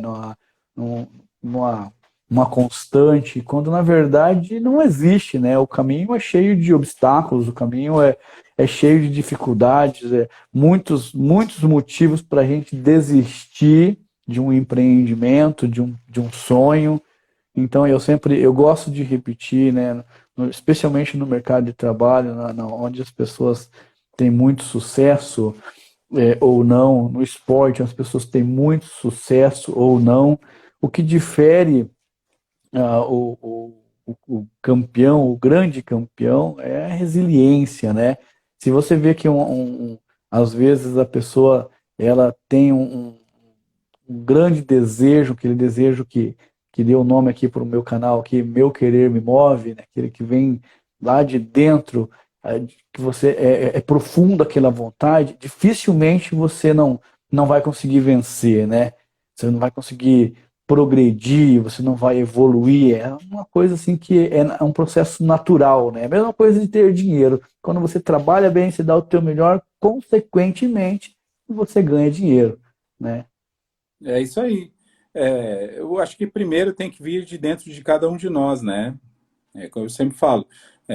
Numa uma constante, quando na verdade não existe, né? O caminho é cheio de obstáculos, o caminho é cheio de dificuldades, muitos motivos para a gente desistir de um empreendimento, de um sonho. Então eu gosto de repetir, né? Especialmente no mercado de trabalho, onde as pessoas têm muito sucesso ou não, no esporte as pessoas têm muito sucesso ou não. O que difere o campeão, o grande campeão, é a resiliência, né? Se você vê que às vezes a pessoa ela tem um grande desejo, aquele desejo que deu o nome aqui para o meu canal, que Meu Querer Me Move, né? Aquele que vem lá de dentro, que você é profundo aquela vontade, dificilmente você não vai conseguir vencer, né? Você não vai conseguir progredir, você não vai evoluir, é uma coisa assim que é um processo natural, né? A mesma coisa de ter dinheiro. Quando você trabalha bem, você dá o teu melhor, consequentemente, você ganha dinheiro, né? É isso aí. Eu acho que primeiro tem que vir de dentro de cada um de nós, né? Como eu sempre falo,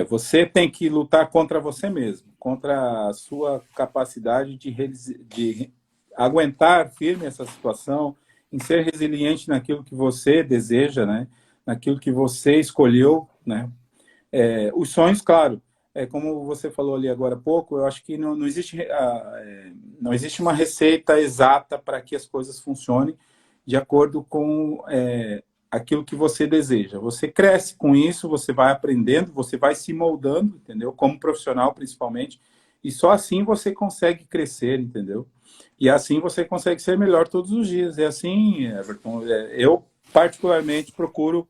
você tem que lutar contra você mesmo, contra a sua capacidade de aguentar firme essa situação, em ser resiliente naquilo que você deseja, né? Naquilo que você escolheu, né? Os sonhos, claro, como você falou ali agora há pouco, eu acho que não existe, não existe uma receita exata para que as coisas funcionem de acordo com aquilo que você deseja. Você cresce com isso, você vai aprendendo, você vai se moldando, entendeu? Como profissional, principalmente, e só assim você consegue crescer, entendeu? E assim você consegue ser melhor todos os dias. É assim, Everton, eu particularmente procuro,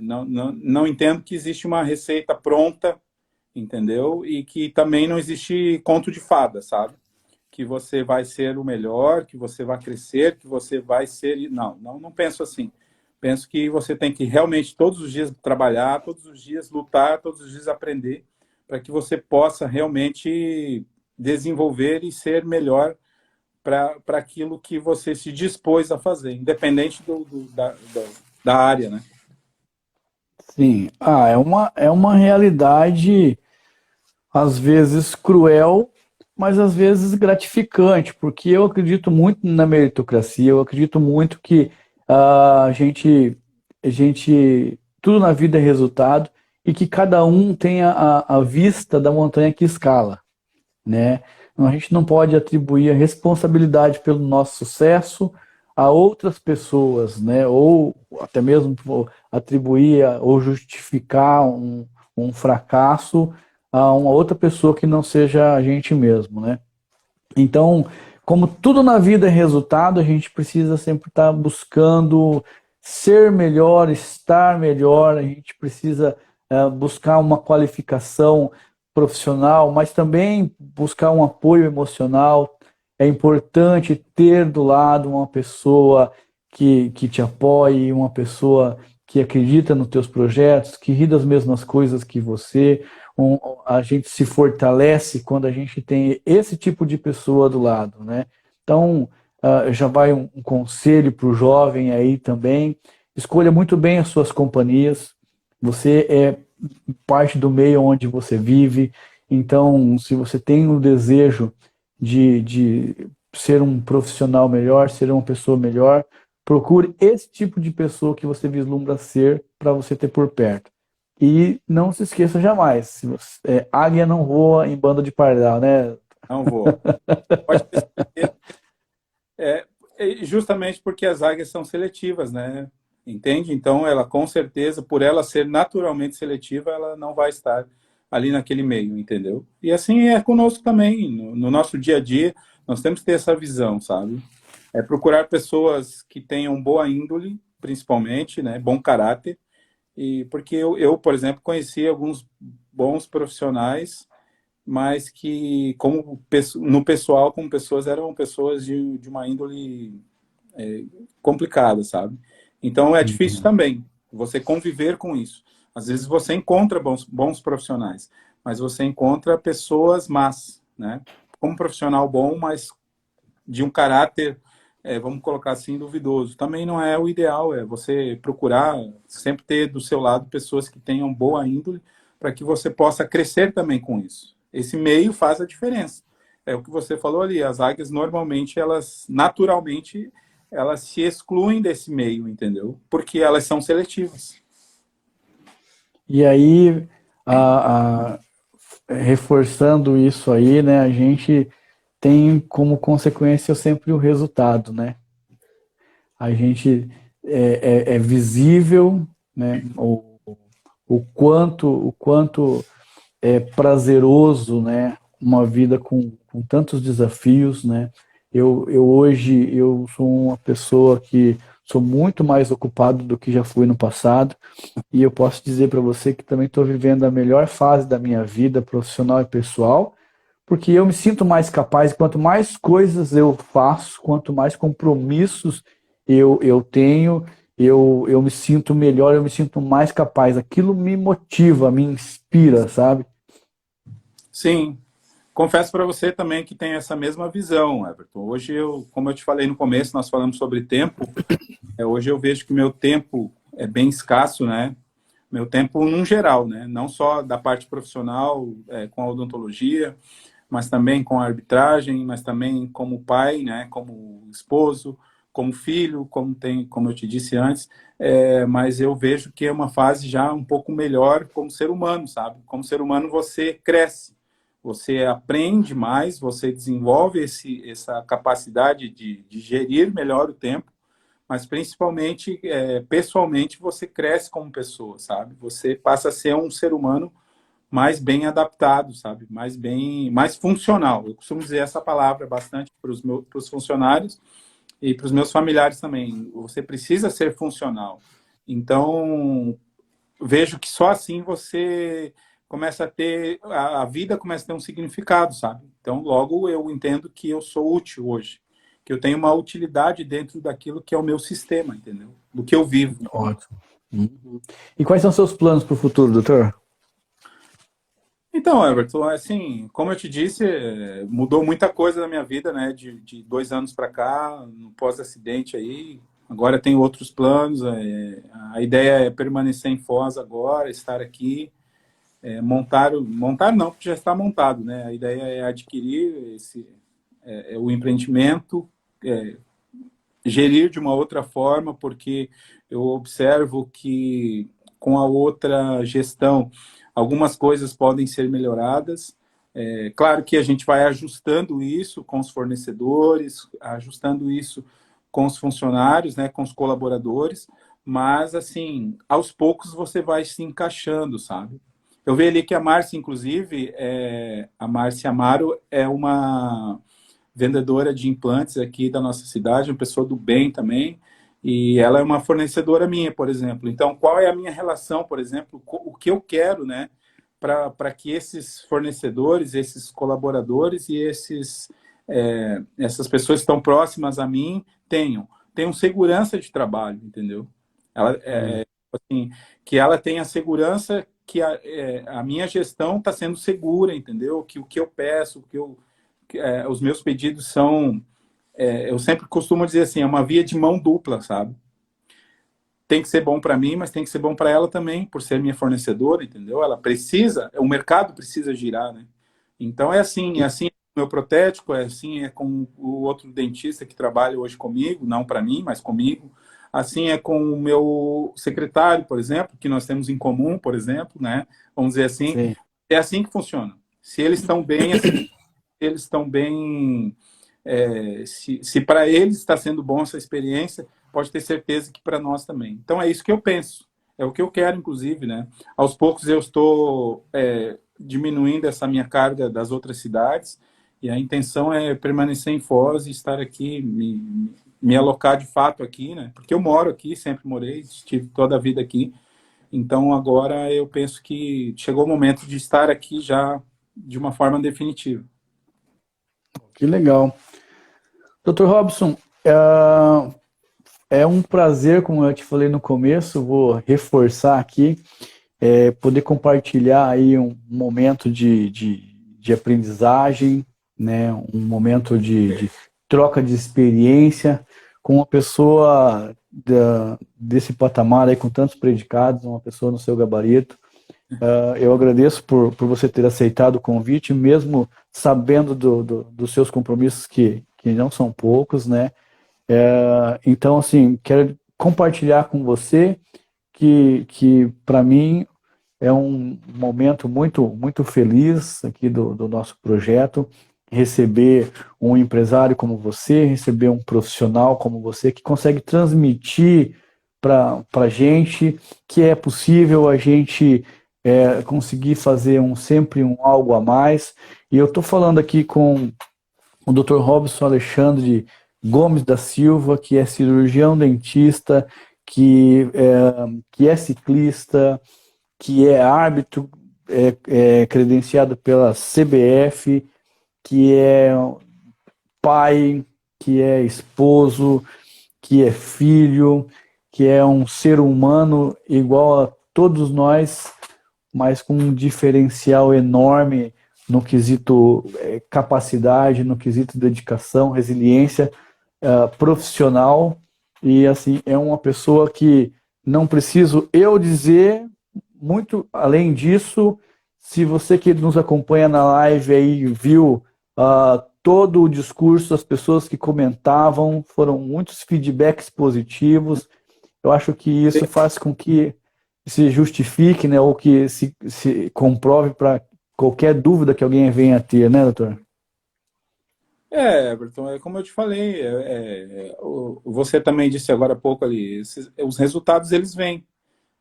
não entendo que existe uma receita pronta, entendeu? E que também não existe conto de fada, sabe? Que você vai ser o melhor, que você vai crescer, que você vai ser... Não penso assim. Penso que você tem que realmente todos os dias trabalhar, todos os dias lutar, todos os dias aprender, para que você possa realmente desenvolver e ser melhor para aquilo que você se dispôs a fazer, independente da área, né? Sim, é uma realidade às vezes cruel, mas às vezes gratificante, porque eu acredito muito na meritocracia, eu acredito muito que a gente, tudo na vida é resultado e que cada um tenha a vista da montanha que escala, né? A gente não pode atribuir a responsabilidade pelo nosso sucesso a outras pessoas, né? Ou até mesmo atribuir ou justificar um fracasso a uma outra pessoa que não seja a gente mesmo, né? Então, como tudo na vida é resultado, a gente precisa sempre estar buscando ser melhor, estar melhor, a gente precisa buscar uma qualificação profissional, mas também buscar um apoio emocional. É importante ter do lado uma pessoa que te apoie, uma pessoa que acredita nos teus projetos, que ri das mesmas coisas que você. A gente se fortalece quando a gente tem esse tipo de pessoa do lado, né? Então, já vai um conselho para o jovem aí também. Escolha muito bem as suas companhias. Você é parte do meio onde você vive. Então, se você tem o desejo de ser um profissional melhor, ser uma pessoa melhor, procure esse tipo de pessoa que você vislumbra ser para você ter por perto. E não se esqueça jamais, se você, águia não voa em banda de pardal, né? Não vou. Pode ter certeza. Justamente porque as águias são seletivas, né? Entende? Então, ela com certeza, por ela ser naturalmente seletiva, ela não vai estar ali naquele meio, entendeu? E assim é conosco também, no nosso dia a dia, nós temos que ter essa visão, sabe? É procurar pessoas que tenham boa índole, principalmente, né? Bom caráter. E porque por exemplo, conheci alguns bons profissionais, mas que, no pessoal, como pessoas, eram pessoas de uma índole complicada, sabe? Então é difícil também você conviver com isso. Às vezes você encontra bons profissionais, mas você encontra pessoas más, né? Como profissional bom, mas de um caráter, vamos colocar assim, duvidoso. Também não é o ideal, é você procurar sempre ter do seu lado pessoas que tenham boa índole para que você possa crescer também com isso. Esse meio faz a diferença. É o que você falou ali, as águias normalmente, elas naturalmente, elas se excluem desse meio, entendeu? Porque elas são seletivas. E aí, a, a- reforçando isso aí, né, a gente tem como consequência sempre o resultado, né? A gente é visível, né? O quanto é prazeroso, né? Uma vida com tantos desafios, né? Eu hoje sou uma pessoa que sou muito mais ocupado do que já fui no passado e eu posso dizer para você que também estou vivendo a melhor fase da minha vida profissional e pessoal, porque eu me sinto mais capaz. Quanto mais coisas eu faço, quanto mais compromissos eu tenho, eu me sinto melhor, eu me sinto mais capaz. Aquilo me motiva, me inspira, sabe? Sim, confesso para você também que tem essa mesma visão, Everton. Hoje como eu te falei no começo, nós falamos sobre tempo. Hoje eu vejo que meu tempo é bem escasso, né? Meu tempo num geral, né? Não só da parte profissional, com a odontologia, mas também com a arbitragem, mas também como pai, né? Como esposo, como filho, como eu te disse antes. Mas eu vejo que é uma fase já um pouco melhor como ser humano, sabe? Como ser humano você cresce, você aprende mais, você desenvolve essa capacidade de gerir melhor o tempo, mas principalmente, pessoalmente, você cresce como pessoa, sabe? Você passa a ser um ser humano mais bem adaptado, sabe? Mais funcional. Eu costumo dizer essa palavra bastante para os funcionários e para os meus familiares também. Você precisa ser funcional. Então, vejo que só assim você começa a ter, a vida começa a ter um significado, sabe? Então, logo eu entendo que eu sou útil hoje, que eu tenho uma utilidade dentro daquilo que é o meu sistema, entendeu? Do que eu vivo. Ótimo. Uhum. E quais são seus planos para o futuro, doutor? Então, Everton, assim, como eu te disse, mudou muita coisa na minha vida, né? De 2 anos para cá, no pós-acidente aí. Agora tenho outros planos. A ideia é permanecer em Foz agora, estar aqui. Montar não, porque já está montado, né? A ideia é adquirir o empreendimento, gerir de uma outra forma, porque eu observo que com a outra gestão algumas coisas podem ser melhoradas. Claro que a gente vai ajustando isso com os fornecedores, ajustando isso com os funcionários, né, com os colaboradores, mas assim, aos poucos você vai se encaixando, sabe? Eu vi ali que a Márcia, inclusive, a Márcia Amaro é uma vendedora de implantes aqui da nossa cidade, uma pessoa do bem também, e ela é uma fornecedora minha, por exemplo. Então, qual é a minha relação, por exemplo, o que eu quero, né, para que esses fornecedores, esses colaboradores e essas pessoas que estão próximas a mim tenham segurança de trabalho, entendeu? Ela, Sim. assim, que ela tenha segurança que a minha gestão está sendo segura, entendeu? Que o que eu peço, os meus pedidos são, eu sempre costumo dizer assim, é uma via de mão dupla, sabe? Tem que ser bom para mim, mas tem que ser bom para ela também, por ser minha fornecedora, entendeu? Ela precisa, o mercado precisa girar, né? Então é assim com o meu protético, é assim é com o outro dentista que trabalha hoje comigo, não para mim, mas comigo. Assim é com o meu secretário, por exemplo, que nós temos em comum, por exemplo, né? Vamos dizer assim, Sim. é assim que funciona. Se eles estão bem, eles estão bem. Se para eles está sendo bom essa experiência, pode ter certeza que para nós também. Então é isso que eu penso, é o que eu quero, inclusive, né? Aos poucos eu estou diminuindo essa minha carga das outras cidades e a intenção é permanecer em Foz e estar aqui, me alocar de fato aqui, né? Porque eu moro aqui, sempre morei, estive toda a vida aqui. Então agora eu penso que chegou o momento de estar aqui já de uma forma definitiva. Que legal. Dr. Robson, é um prazer, como eu te falei no começo, vou reforçar aqui, poder compartilhar aí um momento de aprendizagem, né? Um momento de troca de experiência com uma pessoa desse patamar aí, com tantos predicados, uma pessoa no seu gabarito. Eu agradeço por você ter aceitado o convite, mesmo sabendo dos seus compromissos que não são poucos, né? Então, assim, quero compartilhar com você que para mim é um momento muito feliz aqui do nosso projeto, receber um empresário como você, receber um profissional como você, que consegue transmitir para a gente que é possível a gente conseguir fazer sempre um algo a mais. E eu estou falando aqui com o Dr. Robson Alexandre Gomes da Silva, que é cirurgião dentista, que é ciclista, que é árbitro credenciado pela CBF, que é pai, que é esposo, que é filho, que é um ser humano igual a todos nós, mas com um diferencial enorme no quesito capacidade, no quesito dedicação, resiliência profissional. E assim, é uma pessoa que não preciso eu dizer muito além disso. Se você que nos acompanha na live aí viu todo o discurso, as pessoas que comentavam, foram muitos feedbacks positivos. Eu acho que isso faz com que se justifique, né, ou que se comprove para qualquer dúvida que alguém venha a ter, né, doutor? Everton, é como eu te falei, você também disse agora há pouco ali, os resultados eles vêm.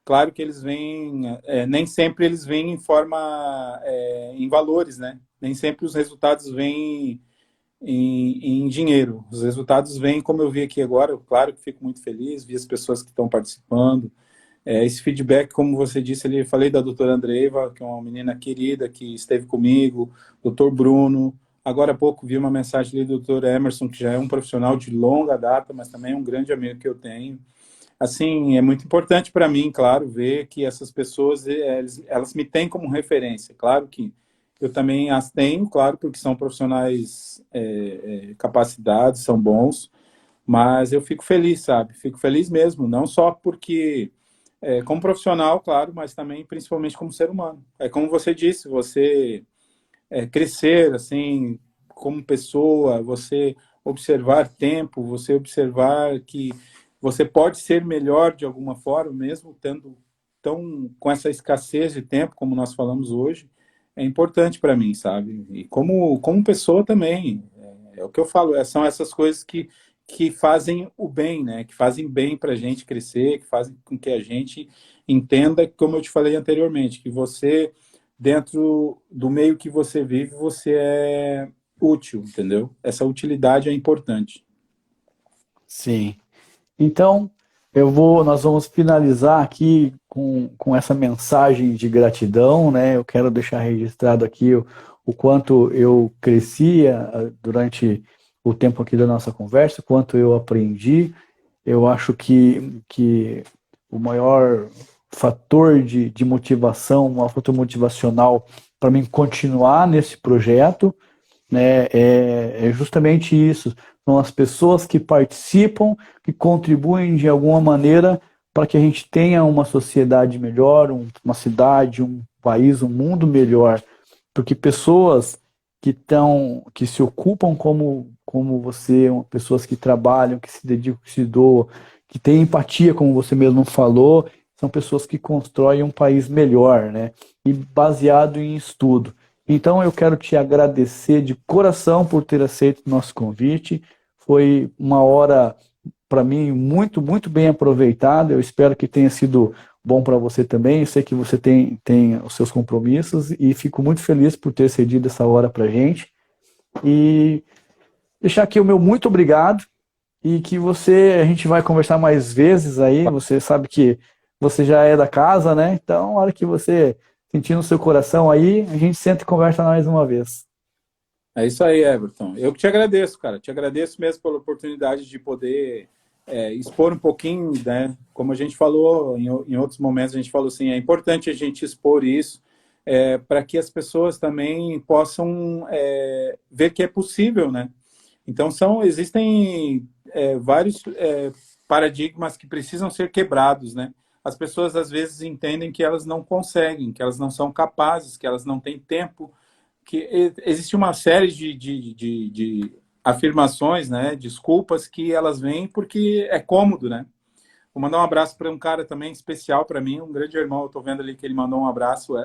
Claro que eles vêm, nem sempre eles vêm em forma, em valores, né? Nem sempre os resultados vêm em dinheiro. Os resultados vêm, como eu vi aqui agora, claro que fico muito feliz, vi as pessoas que estão participando. Esse feedback, como você disse, eu falei da doutora Andreiva, que é uma menina querida, que esteve comigo, doutor Bruno. Agora há pouco vi uma mensagem ali do doutor Emerson, que já é um profissional de longa data, mas também é um grande amigo que eu tenho. Assim, é muito importante para mim, claro, ver que essas pessoas, elas me têm como referência. Claro que eu também as tenho, claro, porque são profissionais capacitados, são bons, mas eu fico feliz, sabe? Fico feliz mesmo, não só porque, como profissional, claro, mas também, principalmente, como ser humano. É como você disse, você crescer, assim, como pessoa, você observar tempo, você observar que você pode ser melhor de alguma forma, mesmo tendo com essa escassez de tempo, como nós falamos hoje, é importante para mim, sabe? E como pessoa também, é o que eu falo, são essas coisas que fazem o bem, né? Que fazem bem para a gente crescer, que fazem com que a gente entenda, como eu te falei anteriormente, que você, dentro do meio que você vive, você é útil, entendeu? Essa utilidade é importante. Sim. Então, nós vamos finalizar aqui com essa mensagem de gratidão, né? Eu quero deixar registrado aqui o quanto eu crescia durante o tempo aqui da nossa conversa, o quanto eu aprendi. Eu acho que o maior fator de motivação, um fator motivacional para mim continuar nesse projeto, né, é justamente isso. São as pessoas que participam, que contribuem de alguma maneira para que a gente tenha uma sociedade melhor, uma cidade, um país, um mundo melhor. Porque pessoas que se ocupam como você, pessoas que trabalham, que se dedicam, que se doam, que têm empatia, como você mesmo falou, são pessoas que constroem um país melhor, né? E baseado em estudo. Então eu quero te agradecer de coração por ter aceito o nosso convite. Foi uma hora, para mim, muito, muito bem aproveitada. Eu espero que tenha sido bom para você também. Eu sei que você tem os seus compromissos e fico muito feliz por ter cedido essa hora para a gente. E deixar aqui o meu muito obrigado e que a gente vai conversar mais vezes aí. Você sabe que você já é da casa, né? Então, a hora que você sentir no seu coração aí, a gente senta e conversa mais uma vez. É isso aí, Everton. Eu que te agradeço, cara. Te agradeço mesmo pela oportunidade de poder expor um pouquinho, né? Como a gente falou em outros momentos, a gente falou assim, é importante a gente expor isso para que as pessoas também possam ver que é possível, né? Então, existem vários paradigmas que precisam ser quebrados, né? As pessoas, às vezes, entendem que elas não conseguem, que elas não são capazes, que elas não têm tempo, que existe uma série de afirmações, né? Desculpas que elas vêm porque é cômodo, né? Vou mandar um abraço para um cara também especial para mim, um grande irmão. Eu estou vendo ali que ele mandou um abraço,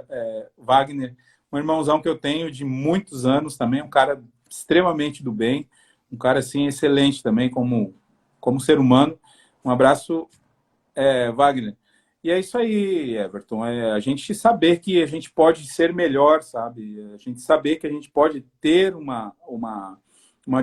Wagner, um irmãozão que eu tenho de muitos anos também, um cara extremamente do bem, um cara assim excelente também como ser humano. Um abraço, Wagner. E é isso aí, Everton. A gente saber que a gente pode ser melhor, sabe? A gente saber que a gente pode ter uma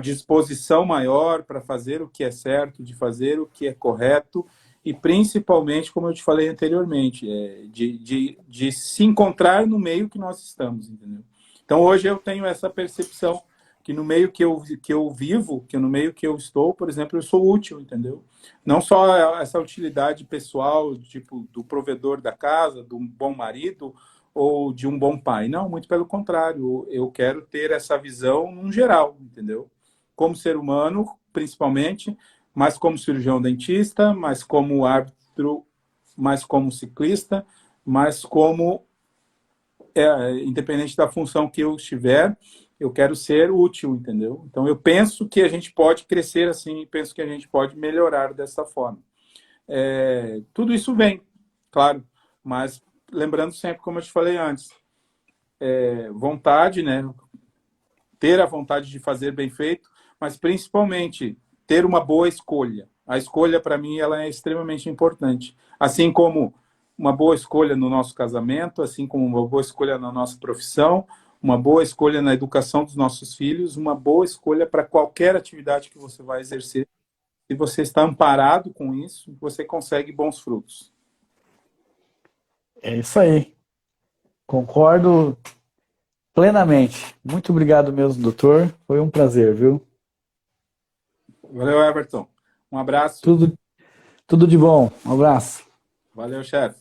disposição maior para fazer o que é certo, de fazer o que é correto e principalmente, como eu te falei anteriormente, de se encontrar no meio que nós estamos, entendeu? Então, hoje eu tenho essa percepção que no meio que eu vivo, que no meio que eu estou, por exemplo, eu sou útil, entendeu? Não só essa utilidade pessoal, tipo, do provedor da casa, do bom marido ou de um bom pai. Não, muito pelo contrário. Eu quero ter essa visão num geral, entendeu? Como ser humano, principalmente, mas como cirurgião dentista, mas como árbitro, mas como ciclista, mas como, independente da função que eu estiver, eu quero ser útil, entendeu? Então, eu penso que a gente pode crescer assim, penso que a gente pode melhorar dessa forma. Tudo isso vem, claro, mas lembrando sempre, como eu te falei antes, vontade, né? Ter a vontade de fazer bem feito, mas principalmente ter uma boa escolha. A escolha, para mim, ela é extremamente importante. Assim como uma boa escolha no nosso casamento, assim como uma boa escolha na nossa profissão, uma boa escolha na educação dos nossos filhos, uma boa escolha para qualquer atividade que você vai exercer. Se você está amparado com isso, você consegue bons frutos. É isso aí. Concordo plenamente. Muito obrigado mesmo, doutor. Foi um prazer, viu? Valeu, Everton. Um abraço. Tudo de bom. Um abraço. Valeu, chefe.